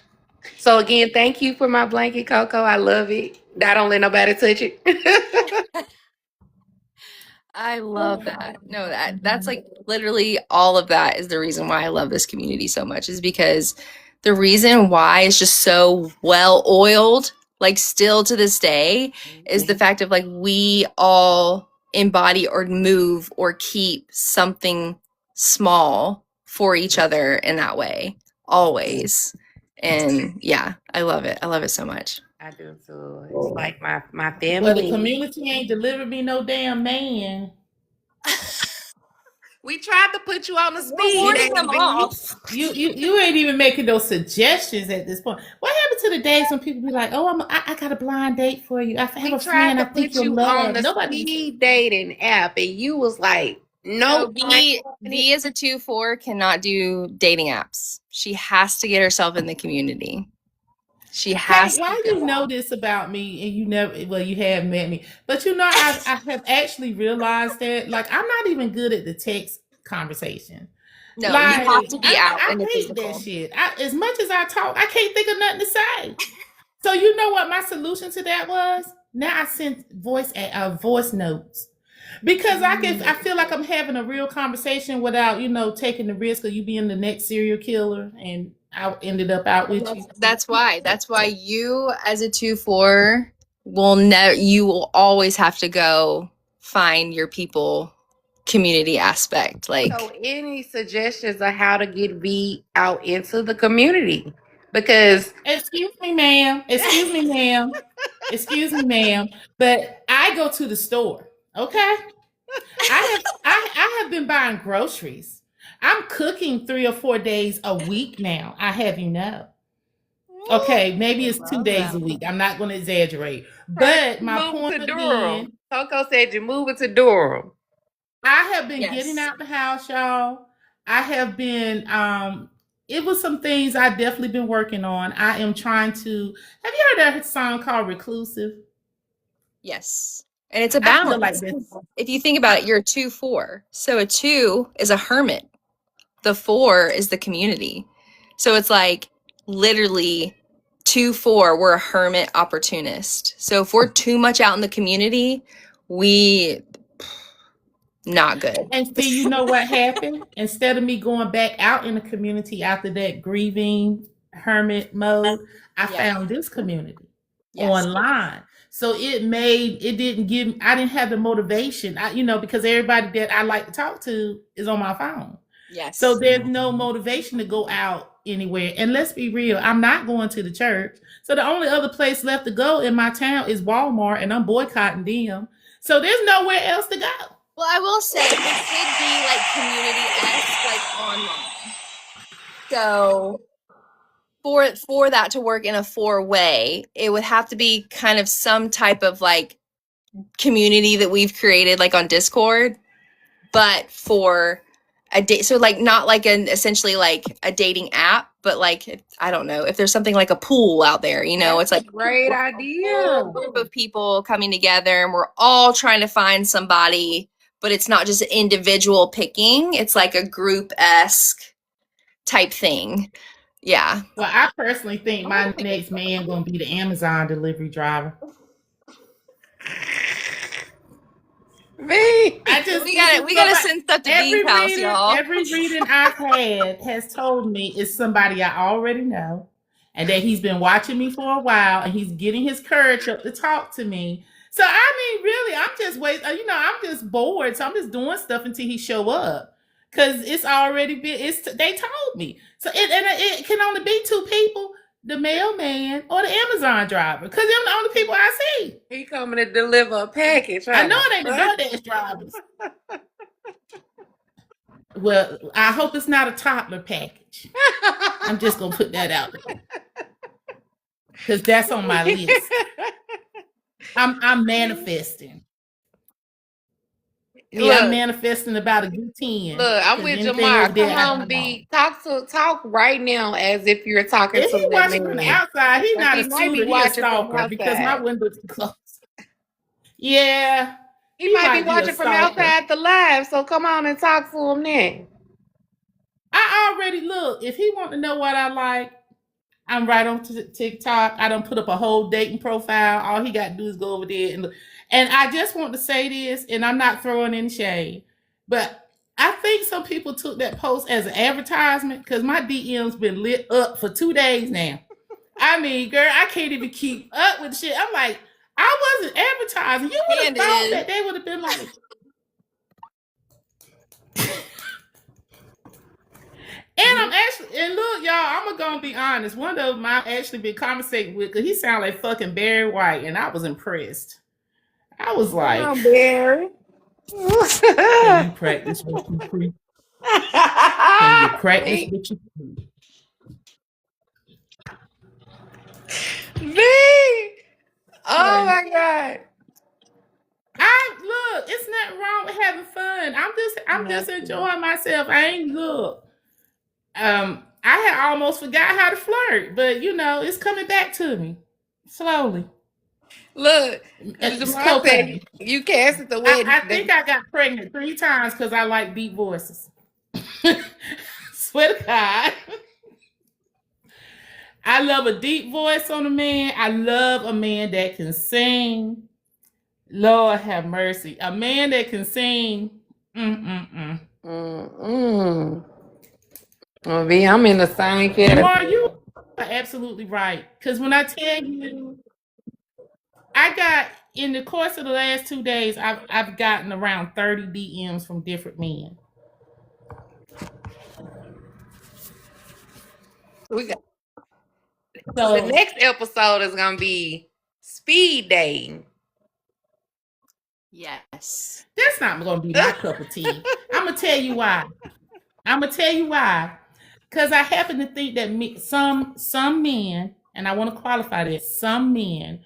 So again, thank you for my blanket, Coco. I love it. I don't let nobody touch it. I love that. No, that's like literally all of that is the reason why I love this community so much is because the reason why it's just so well oiled, like still to this day, is the fact of like we all embody or move or keep something small for each other in that way, always. And yeah, I love it. I love it so much. I do too. It's like my Well, the family. community ain't delivered me no damn man. We tried to put you on the We're speed warding dating, them B. off. You ain't even making those suggestions at this point. What happened to the days when people be like, "Oh, I got a blind date for you. I have We a tried friend I to think put you'll you on love." the Nobody's. speed dating app, and you was like, No, "Nope, I ain't V doing it." V is a 2-4, cannot do dating apps. She has to get herself in the community. She Hey, has to why you go. know this about me and you never, well, you have met me, but I have actually realized that like I'm not even good at the text conversation. No, you Like have to be out I in the hate that physical. shit. As much as I talk, I can't think of nothing to say. So you know what my solution to that was? Now I send voice notes because I feel like I'm having a real conversation without taking the risk of you being the next serial killer and I ended up out with you. That's why. That's why you as a 2-4 will never you will always have to go find your people community aspect. So, Like any suggestions on how to get V out into the community? Because Excuse me, ma'am. Excuse me, ma'am. Excuse me, ma'am. But I go to the store. Okay. I have been buying groceries. I'm cooking 3 or 4 days a week now. I have you know. Okay, maybe it's 2 Love days a that. week. I'm not going to exaggerate. Right, But you my moving point to Durham. again, Coco said you're moving to Durham. I have been getting Yes. out the house, y'all. I have been it was some things I definitely been working on. I am trying to have you heard that song called Reclusive? Yes. And it's a I feel like balance. this. If you think about it, you're a 2-4. So a 2 is a hermit. The 4 is the community. So it's like literally 2-4, we're a hermit opportunist. So if we're too much out in the community, we not good. And see, you know what happened? Instead of me going back out in the community after that grieving hermit mode, I Yeah. found this community Yes. online. So it didn't give, I didn't have the motivation, because everybody that I like to talk to is on my phone. Yes. So there's no motivation to go out anywhere. And let's be real, I'm not going to the church. So the only other place left to go in my town is Walmart, and I'm boycotting them. So there's nowhere else to go. Well, I will say it could be like community-esque, like online. So for that to work in a 4-way, it would have to be kind of some type of like community that we've created like on Discord, but for a date. So like not like essentially like a dating app, but like I don't know if there's something like a pool out there, it's like Great idea. a group of people coming together and we're all trying to find somebody, but it's not just individual picking. It's like a group-esque type thing. Yeah. Well, I personally think my next man gonna be the Amazon delivery driver. Me. We gotta send stuff to Deep House, y'all. Every reading I've had has told me it's somebody I already know, and that he's been watching me for a while, and he's getting his courage up to talk to me. So I mean, really, I'm just I'm just bored, so I'm just doing stuff until he show up, because it's already been. They told me so, it can only be 2 people: the mailman or the Amazon driver, because they're the only people I see. He coming to deliver a package. I know it ain't the DoorDash drivers. Well, I hope it's not a toddler package. I'm just gonna put that out there, because that's on my list. I'm manifesting. Yeah, I'm manifesting about a good 10. Look, I'm with Jamar. Come on, talk right now as if you're talking if to he watching from the outside, he's not a shooter, he's a stalker, because my window's closed. Yeah. He might be watching from outside the live, so come on and talk to him then. I already look. If he want to know what I like, I'm right on TikTok. I don't put up a whole dating profile. All he got to do is go over there and look. And I just want to say this, and I'm not throwing any shade, but I think some people took that post as an advertisement, because my DM's been lit up for 2 days now. I mean, girl, I can't even keep up with shit. I'm like, I wasn't advertising. You would have thought that they would have been like. And look, y'all, I'm gonna be honest. One of them I've actually been conversating with, because he sounded like fucking Barry White, and I was impressed. I was like, "Oh, Barry, can you practice what you preach? Can you practice what you preach?" Me? Oh my God! Look, it's nothing wrong with having fun. I'm just enjoying myself. I ain't look. I had almost forgot how to flirt, but it's coming back to me slowly. Look, said you cast at the wedding. I think I got pregnant 3 times because I like deep voices. Swear to God. I love a deep voice on a man. I love a man that can sing. Lord have mercy. A man that can sing. Well, B, I'm in the same category. You are absolutely right. Because when I tell you, I got, in the course of the last 2 days, I've gotten around 30 DMs from different men. So the next episode is gonna be speed dating. Yes. That's not gonna be my cup of tea. I'm gonna tell you why. Because I happen to think that some men, and I want to qualify this, some men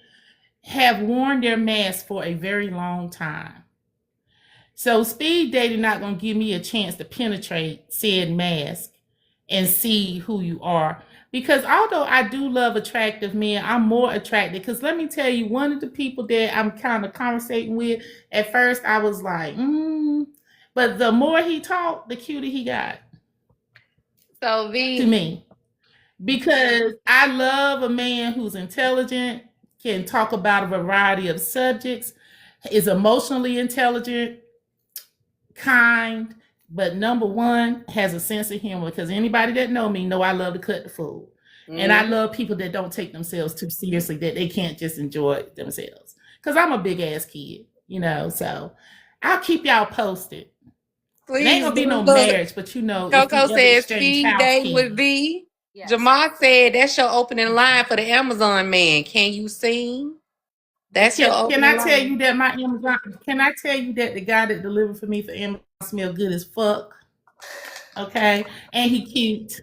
have worn their mask for a very long time. So speed dating not going to give me a chance to penetrate said mask and see who you are. Because although I do love attractive men, I'm more attracted. Because let me tell you, one of the people that I'm kind of conversating with, at first I was like, but the more he talked, the cuter he got So to V, me. Because I love a man who's intelligent, can talk about a variety of subjects, is emotionally intelligent, kind, but number one, has a sense of humor. Because anybody that know me know I love to cut the food. And I love people that don't take themselves too seriously, that they can't just enjoy themselves. Because I'm a big ass kid, so I'll keep y'all posted. It ain't please gonna be do. no Look, marriage, but if Coco we ever said exchange speed house date with keys. V. Yes. Jamal said that's your opening line for the Amazon man. Can you sing? That's your Can opening I tell line. you that my Amazon? Can I tell you that the guy that delivered for me for Amazon smell good as fuck? Okay, and he cute,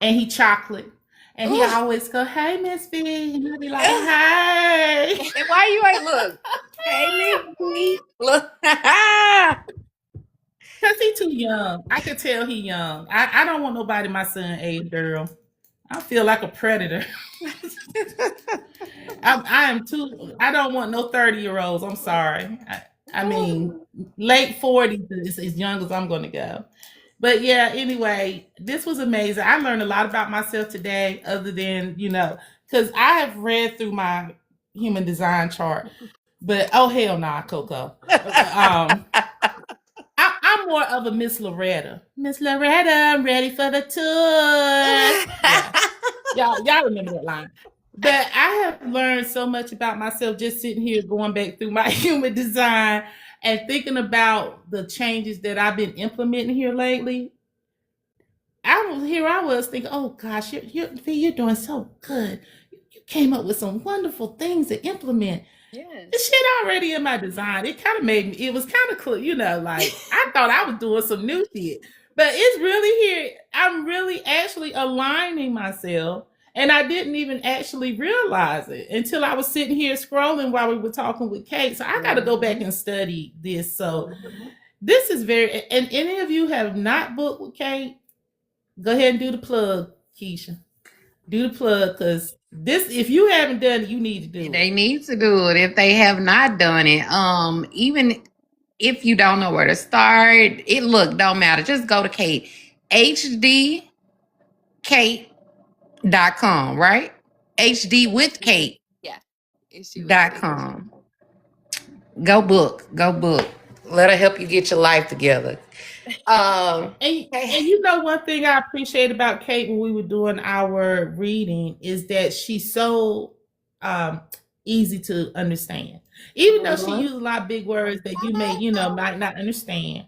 and he chocolate, and he Ooh. always go, "Hey, Miss V," and he'll be like, "Hey." And why you ain't look? Hey, Miss V. Look. Cause he too young. I can tell he young. I don't want nobody my son age, girl. I feel like a predator. I am too. I don't want no 30-year-olds. I'm sorry. I mean, late 40s is as young as I'm going to go. But yeah, anyway, this was amazing. I learned a lot about myself today, other than, because I have read through my human design chart. But oh, hell nah, Coco. I'm more of a Miss Loretta. Miss Loretta, I'm ready for the tour. Yeah. Y'all remember that line. But I have learned so much about myself just sitting here going back through my human design and thinking about the changes that I've been implementing here lately. I was thinking, oh gosh, you're doing so good. You came up with some wonderful things to implement. Yes. The shit already in my design. It kind of made me, it was kind of cool, like I thought I was doing some new shit. But it's really here. I'm really actually aligning myself. And I didn't even actually realize it until I was sitting here scrolling while we were talking with Kate. So I got to go back and study this. So this is and any of you have not booked with Kate, go ahead and do the plug, Keisha. Do the plug, because this, if you haven't done it, you need to do it. They need to do it if they have not done it. Even if you don't know where to start, don't matter. Just go to Kate. HDKate.com, right? HD with Kate. Yeah. .com. Go book. Let her help you get your life together. And one thing I appreciate about Kate when we were doing our reading is that she's so easy to understand. Even though she uses a lot of big words that you may, might not understand.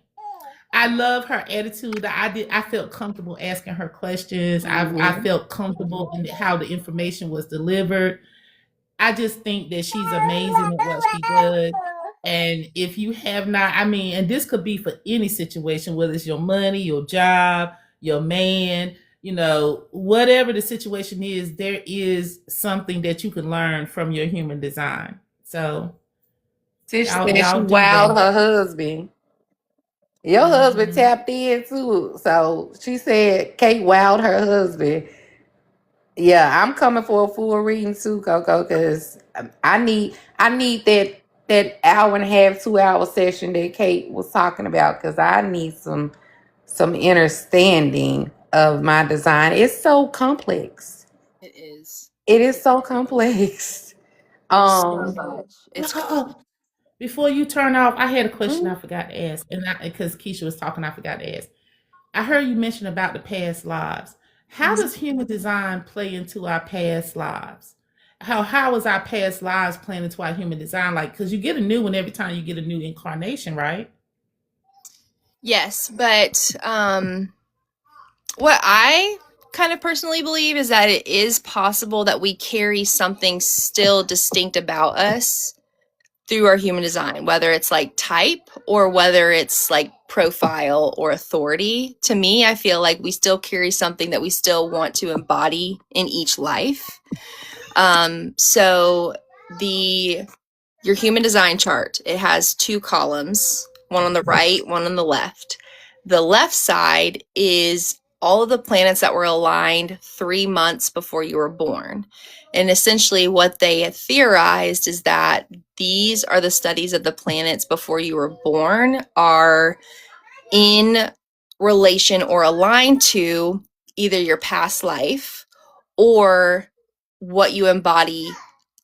I love her attitude. I felt comfortable asking her questions. I felt comfortable in how the information was delivered. I just think that she's amazing at what she does. And if you have not, and this could be for any situation, whether it's your money, your job, your man, whatever the situation is, there is something that you can learn from your human design. So Tish said she wowed her husband. Your husband tapped in too. So she said Kate wowed her husband. Yeah, I'm coming for a full reading too, Coco, because I need that hour and a half, 2 hour session that Kate was talking about, because I need some understanding of my design. It's so complex. It is. It is so complex. So much. It's Before you turn off, I had a question I forgot to ask, and because Keisha was talking, I forgot to ask. I heard you mention about the past lives. How does human design play into our past lives? How is our past lives playing into our human design? Like, because you get a new one every time you get a new incarnation, right? Yes, but what I kind of personally believe is that it is possible that we carry something still distinct about us through our human design, whether it's like type or whether it's like profile or authority. To me, I feel like we still carry something that we still want to embody in each life. So your human design chart, it has 2 columns, one on the right, one on the left. The left side is all of the planets that were aligned 3 months before you were born. And essentially what they had theorized is that these are the studies of the planets before you were born are in relation or aligned to either your past life or what you embody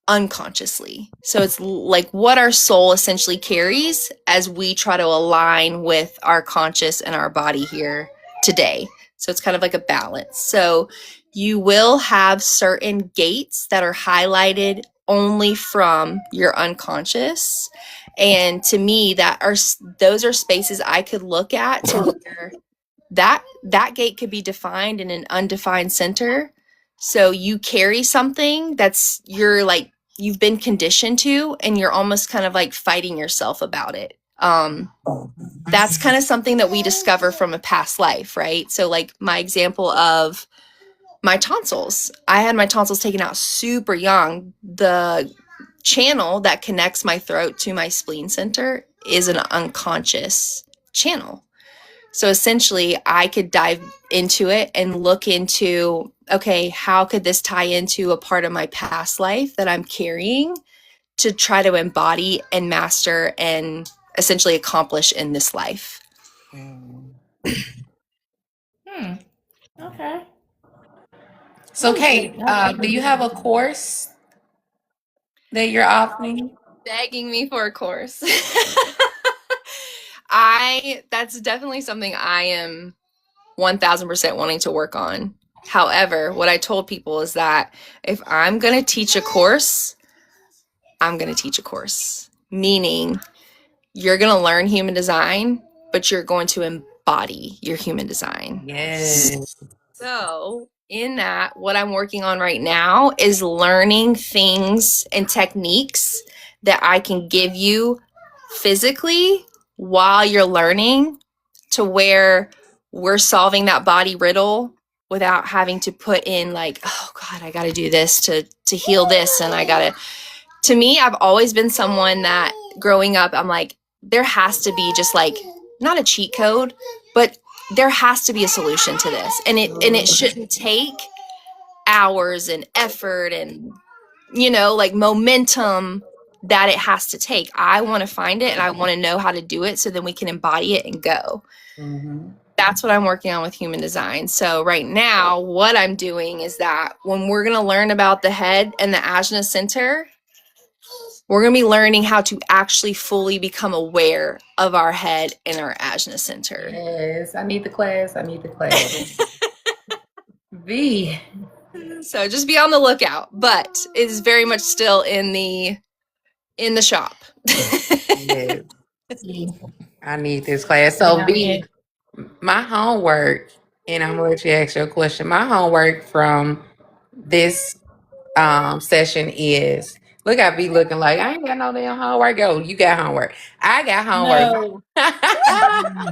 unconsciously. So it's like what our soul essentially carries as we try to align with our conscious and our body here today. So it's kind of like a balance. So you will have certain gates that are highlighted only from your unconscious. And to me, those are spaces I could look at to where that gate could be defined in an undefined center. So you carry something that's you've been conditioned to, and you're almost kind of like fighting yourself about it. That's kind of something that we discover from a past life, right? So like my example of my tonsils, I had my tonsils taken out super young. The channel that connects my throat to my spleen center is an unconscious channel. So essentially, I could dive into it and look into, okay, how could this tie into a part of my past life that I'm carrying to try to embody and master and essentially accomplish in this life? Okay. So, Kate, do you have a course that you're offering? Begging me for a course. That's definitely something I am 1000% wanting to work on. However, what I told people is that if I'm going to teach a course, I'm going to teach a course. Meaning you're going to learn human design, but you're going to embody your human design. Yes. So in that, what I'm working on right now is learning things and techniques that I can give you physically while you're learning, to where we're solving that body riddle without having to put in like, oh God, I got to do this to heal this. And to me, I've always been someone that growing up, I'm like, there has to be just like, not a cheat code, but there has to be a solution to this. And it shouldn't take hours and effort and, like momentum that it has to take. I want to find it and I want to know how to do it so then we can embody it and go. Mm-hmm. That's what I'm working on with human design. So right now, what I'm doing is that when we're going to learn about the head and the Ajna center, we're going to be learning how to actually fully become aware of our head and our Ajna center. Yes, I need the class. V. So just be on the lookout, but it's very much still in the shop. Yes. I need this class. So V, my homework, and I'm gonna let you ask your question. My homework from this session is, look at V looking like I ain't got no damn homework. Go, you got homework. I got homework. No.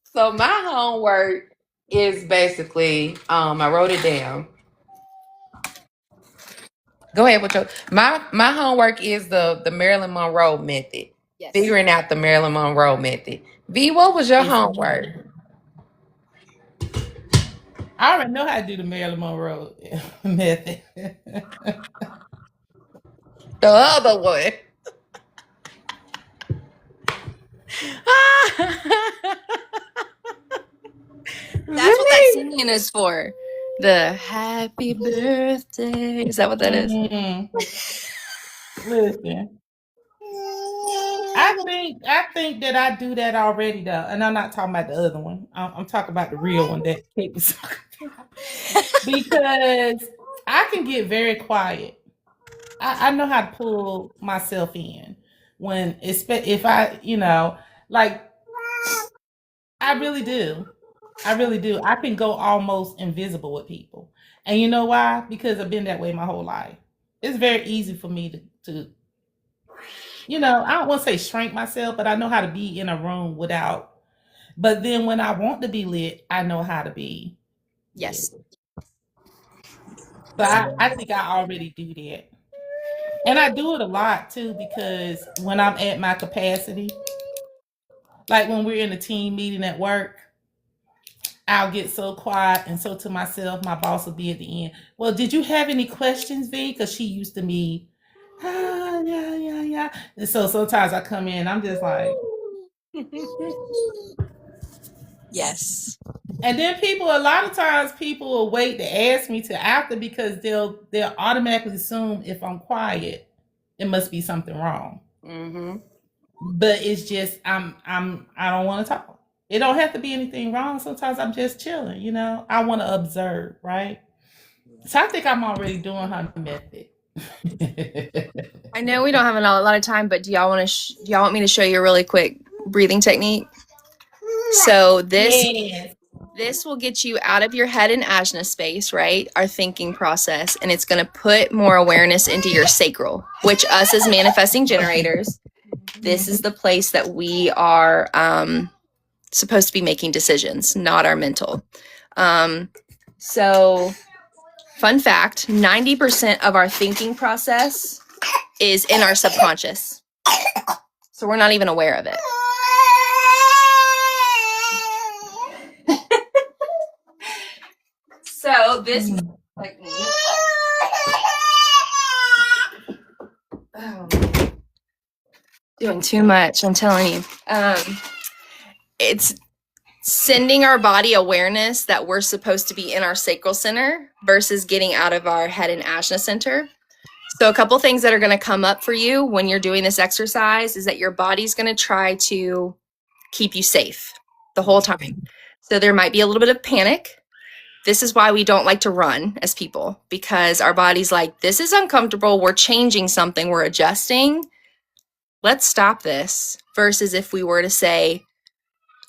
So my homework is basically, I wrote it down. Go ahead with your my homework is the Marilyn Monroe method. Yes. Figuring out the Marilyn Monroe method. V, what was your homework? I already know how to do the Marilyn Monroe method. The other one. That's what that singing is for. The happy birthday. Is that what that is? Listen. I think that I do that already though, and I'm not talking about the other one. I'm talking about the real one that Kate was talking about. Because I can get very quiet. I know how to pull myself in when if I like I really do. I really do. I can go almost invisible with people, and you know why? Because I've been that way my whole life. It's very easy for me to I don't want to say shrink myself, but I know how to be in a room without. But then when I want to be lit, I know how to be. Yes. So I think I already do that. And I do it a lot too because when I'm at my capacity, like when we're in a team meeting at work, I'll get so quiet and so to myself, my boss will be at the end. Well, did you have any questions, V? Because she used to be, yeah, yeah, yeah. And so sometimes I come in, I'm just like, Yes. and then a lot of times people will wait to ask me to after because they'll automatically assume if I'm quiet, it must be something wrong. Mm-hmm. But it's just I don't want to talk. It don't have to be anything wrong. Sometimes I'm just chilling, you know. I want to observe, right? So I think I'm already doing her method. I know we don't have a lot of time, but do y'all want me to show you a really quick breathing technique? So Yes. this will get you out of your head and ajna space, right? Our thinking process, and it's going to put more awareness into your sacral, which us as manifesting generators, this is the place that we are supposed to be making decisions, not our mental. So fun fact, 90% of our thinking process is in our subconscious. So we're not even aware of it. So this technique. Oh, doing too much, I'm telling you. It's sending our body awareness that we're supposed to be in our sacral center versus getting out of our head and ajna center. So a couple things that are going to come up for you when you're doing this exercise is that your body's going to try to keep you safe the whole time. So there might be a little bit of panic. This is why we don't like to run as people, because our body's like, this is uncomfortable. We're changing something. We're adjusting. Let's stop this. Versus if we were to say,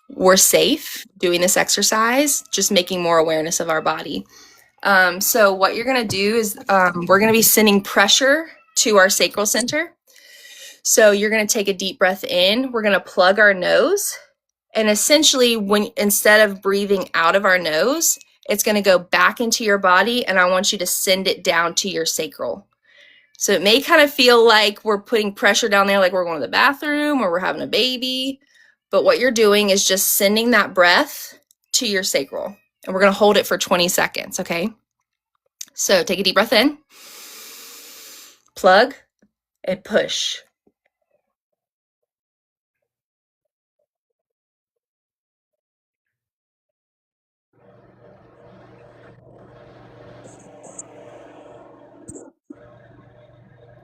we're safe doing this exercise, just making more awareness of our body. So what you're going to do is we're going to be sending pressure to our sacral center. So you're going to take a deep breath in. We're going to plug our nose. And essentially, instead of breathing out of our nose, it's going to go back into your body. And I want you to send it down to your sacral. So it may kind of feel like we're putting pressure down there, like we're going to the bathroom or we're having a baby. But what you're doing is just sending that breath to your sacral. And we're going to hold it for 20 seconds, okay? So take a deep breath in, plug, and push.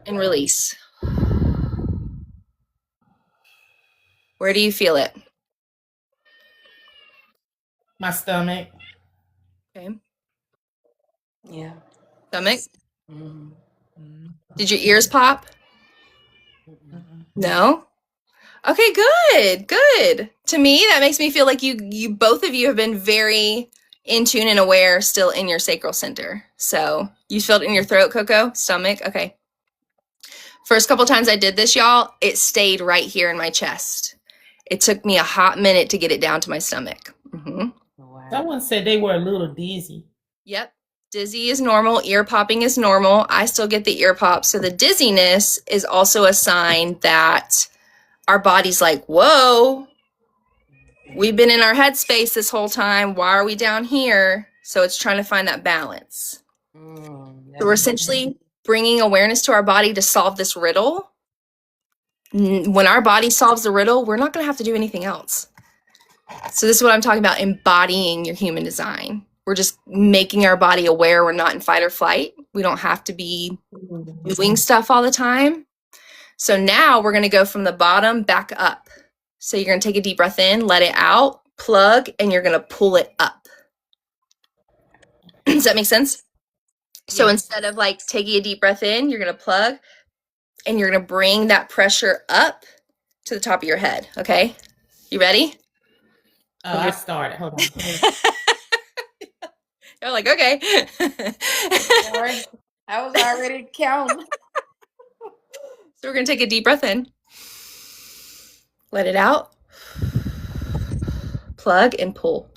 And release. Where do you feel it? My stomach. Okay. Yeah. Stomach? Mm-hmm. Did your ears pop? Mm-mm. No? Okay, good. To me, that makes me feel like you both of you have been very in tune and aware still in your sacral center. So you felt it in your throat, Coco? Stomach? Okay. First couple times I did this, y'all, it stayed right here in my chest. It took me a hot minute to get it down to my stomach. Mm-hmm. Wow. Someone said they were a little dizzy. Yep. Dizzy is normal. Ear popping is normal. I still get the ear pop. So the dizziness is also a sign that our body's like, whoa, we've been in our headspace this whole time. Why are we down here? So it's trying to find that balance. So we're essentially bringing awareness to our body to solve this riddle. When our body solves the riddle, we're not going to have to do anything else. So this is what I'm talking about, embodying your human design. We're just making our body aware we're not in fight or flight. We don't have to be doing stuff all the time. So now we're going to go from the bottom back up. So you're going to take a deep breath in, let it out, plug, and you're going to pull it up. Does that make sense? So instead of like taking a deep breath in, you're going to plug and you're going to bring that pressure up to the top of your head. Okay. You ready? I started. Hold on. You're like, okay. I was already counting. So we're going to take a deep breath in. Let it out. Plug and pull.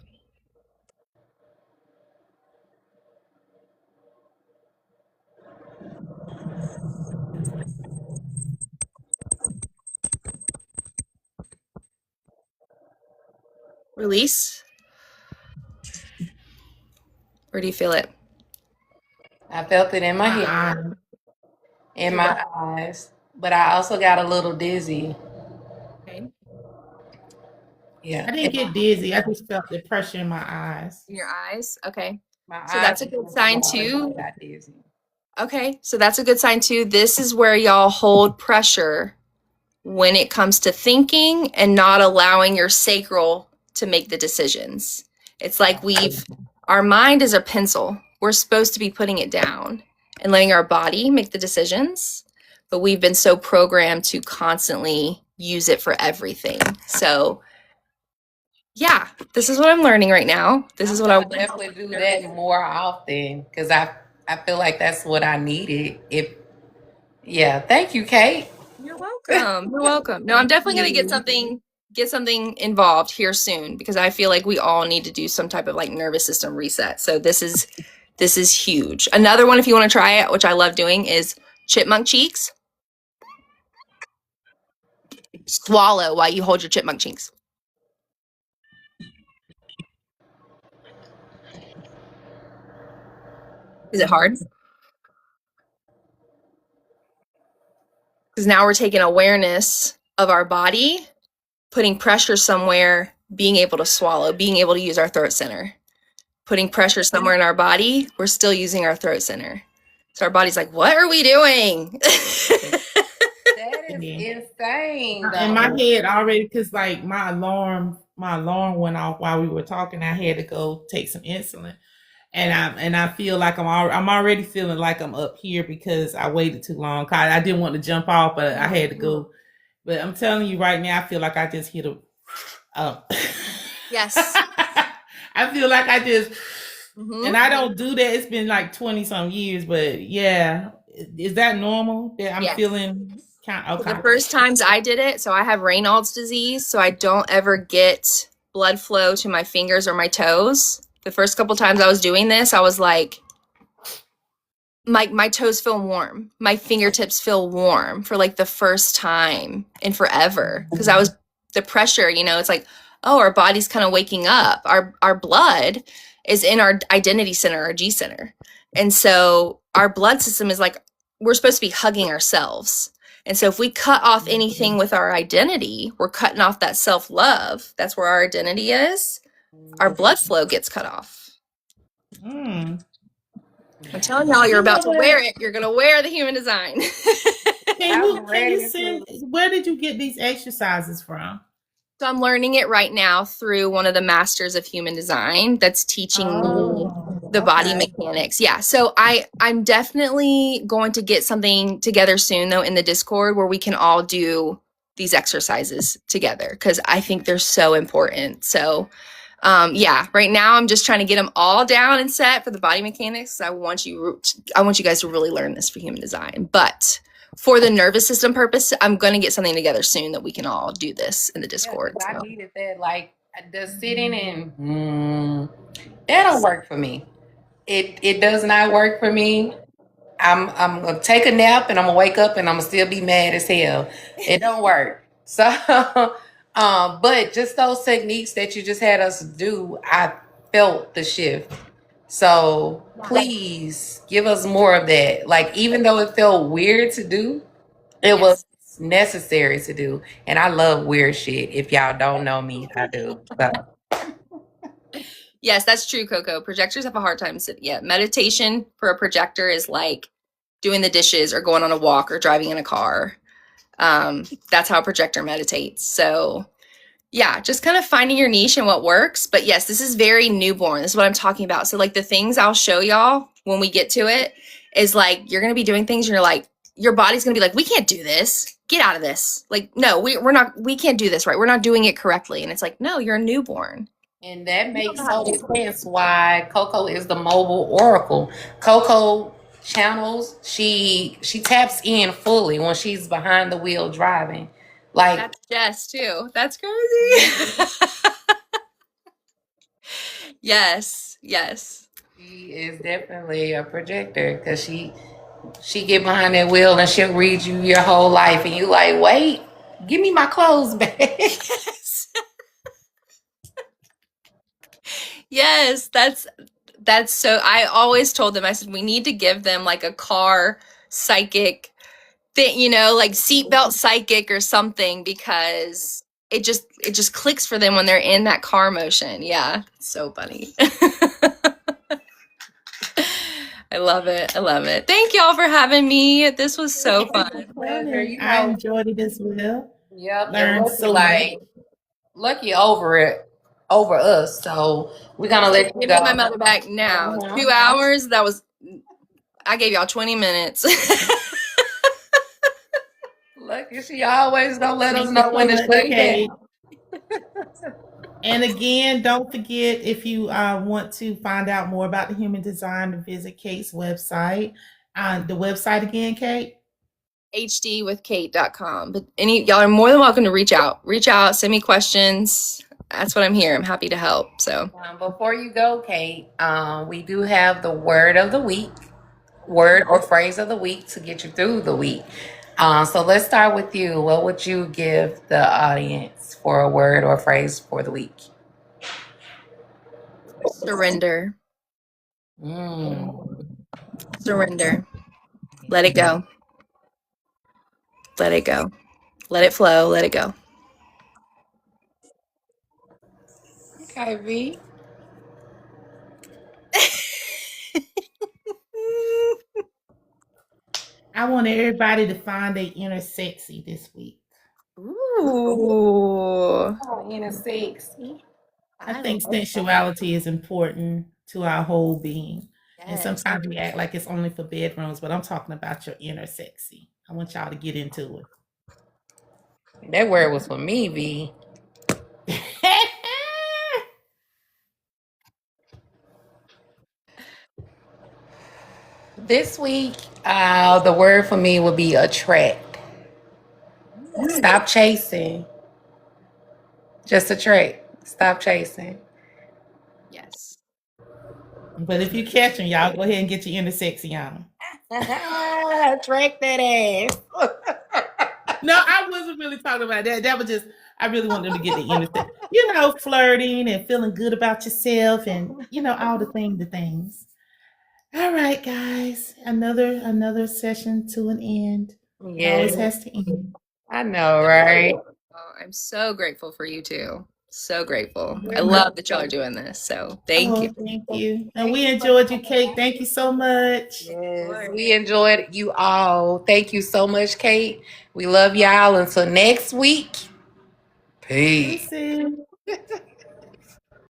Release. Where do you feel it? I felt it in my head, eye. in my eyes, but I also got a little dizzy. Okay. Yeah, I didn't get dizzy. I just felt the pressure in my eyes. In your eyes. Okay. my So eyes that's a good were sign watering, too. I got dizzy. Okay. So that's a good sign too. This is where y'all hold pressure when it comes to thinking and not allowing your sacral to make the decisions. It's like our mind is a pencil. We're supposed to be putting it down and letting our body make the decisions, but we've been so programmed to constantly use it for everything. So, yeah, this is what I'm learning right now. This is what I definitely do that more often because I feel like that's what I needed. Yeah, thank you, Kate. You're welcome. You're welcome. No, I'm definitely going to get something involved here soon because I feel like we all need to do some type of like nervous system reset. So this is huge. Another one if you want to try it, which I love doing, is chipmunk cheeks. Swallow while you hold your chipmunk cheeks. Is it hard? Because now we're taking awareness of our body, putting pressure somewhere, being able to swallow, being able to use our throat center. Putting pressure somewhere in our body, we're still using our throat center. So our body's like, what are we doing? That is insane. In my head already, because like my alarm went off while we were talking. I had to go take some insulin, and I feel like I'm already feeling like I'm up here because I waited too long. I didn't want to jump off, but I had to go. But I'm telling you right now, I feel like I just hit a. Yes. I feel like I just, and I don't do that. It's been like 20 some years, but yeah, is that normal that I'm feeling? Okay. The first times I did it, so I have Raynaud's disease, so I don't ever get blood flow to my fingers or my toes. The first couple times I was doing this, I was like, my toes feel warm. My fingertips feel warm for like the first time in forever because I was the pressure, it's like, oh, our body's kind of waking up. Our blood is in our identity center, our G center. And so our blood system is like, we're supposed to be hugging ourselves. And so if we cut off anything with our identity, we're cutting off that self-love. That's where our identity is. Our blood flow gets cut off. I'm telling y'all, you're about to wear it. You're going to wear the human design. Can you send, where did you get these exercises from? So I'm learning it right now through one of the masters of human design that's teaching me the body mechanics. Yeah. So I'm definitely going to get something together soon though in the Discord where we can all do these exercises together because I think they're so important. So right now I'm just trying to get them all down and set for the body mechanics. I want you guys to really learn this for human design, but for the nervous system purpose, I'm going to get something together soon that we can all do this in the Discord. I needed that, like the sitting and that don't work for me. It does not work for me. I'm gonna take a nap and I'm gonna wake up and I'm gonna still be mad as hell. It don't work. So, but just those techniques that you just had us do, I felt the shift. So please give us more of that. Like, even though it felt weird to do, it was necessary to do. And I love weird shit. If y'all don't know me, I do. So. Yes, that's true, Coco. Projectors have a hard time sitting. Yeah, meditation for a projector is like doing the dishes or going on a walk or driving in a car. That's how a projector meditates. So yeah, just kind of finding your niche and what works. But yes, this is very newborn. This is what I'm talking about. So like the things I'll show y'all when we get to it is like, you're going to be doing things and you're like, your body's going to be like, we can't do this. Get out of this. Like, no, we can't do this right. We're not doing it correctly. And it's like, no, you're a newborn. And that makes total sense why Coco is the mobile oracle. Coco channels, she taps in fully when she's behind the wheel driving. Like, that's Jess too. That's crazy. Yes. She is definitely a projector because she get behind that wheel and she'll read you your whole life and you like, wait, give me my clothes back. Yes, that's so I always told them, I said, we need to give them like a car psychic thing, like seatbelt psychic or something, because it just clicks for them when they're in that car motion. Yeah, so funny. I love it. I love it. Thank y'all for having me. This was so fun. Pleasure, I enjoyed it as well. Yep, Learned Lucky, so much. Lucky over us. So we're gonna let you Give go. me my mother back now. Uh-huh. 2 hours. I gave y'all 20 minutes. Lucky, she always gonna let us Thank know you when so to much, shut it Kate. down. And again, don't forget, if you want to find out more about the human design, to visit Kate's website. The website again, Kate? hdwithkate.com. But y'all are more than welcome to reach out. Reach out, send me questions. That's what I'm here. I'm happy to help. So Before you go, Kate, we do have the word of the week, word or phrase of the week to get you through the week. So let's start with you. What would you give the audience for a word or phrase for the week? surrender. Mm. Surrender. Let it go. Let it go. Let it flow. Let it go. Okay, V. I want everybody to find their inner sexy this week. Ooh. Inner sexy. I think sensuality is important to our whole being. And Yes. sometimes we act like it's only for bedrooms, but I'm talking about your inner sexy. I want y'all to get into it. That word was for me, V. This week, the word for me would be attract. Stop chasing. Just attract. Stop chasing. Yes. But if you catch them, y'all go ahead and get your inner sexy on them. Attract that ass. No, I wasn't really talking about that. That was just, I really wanted them to get the inner sexy. You know, flirting and feeling good about yourself and, all the things. All right, guys. Another session to an end. It always Yeah, has to end. I know, right? Oh, I'm so grateful for you too. So grateful. I love that y'all are doing this. So thank you. Thank you. And we enjoyed you, Kate. Thank you so much. Yes, we enjoyed you all. Thank you so much, Kate. We love y'all. Until next week. Peace. Peace.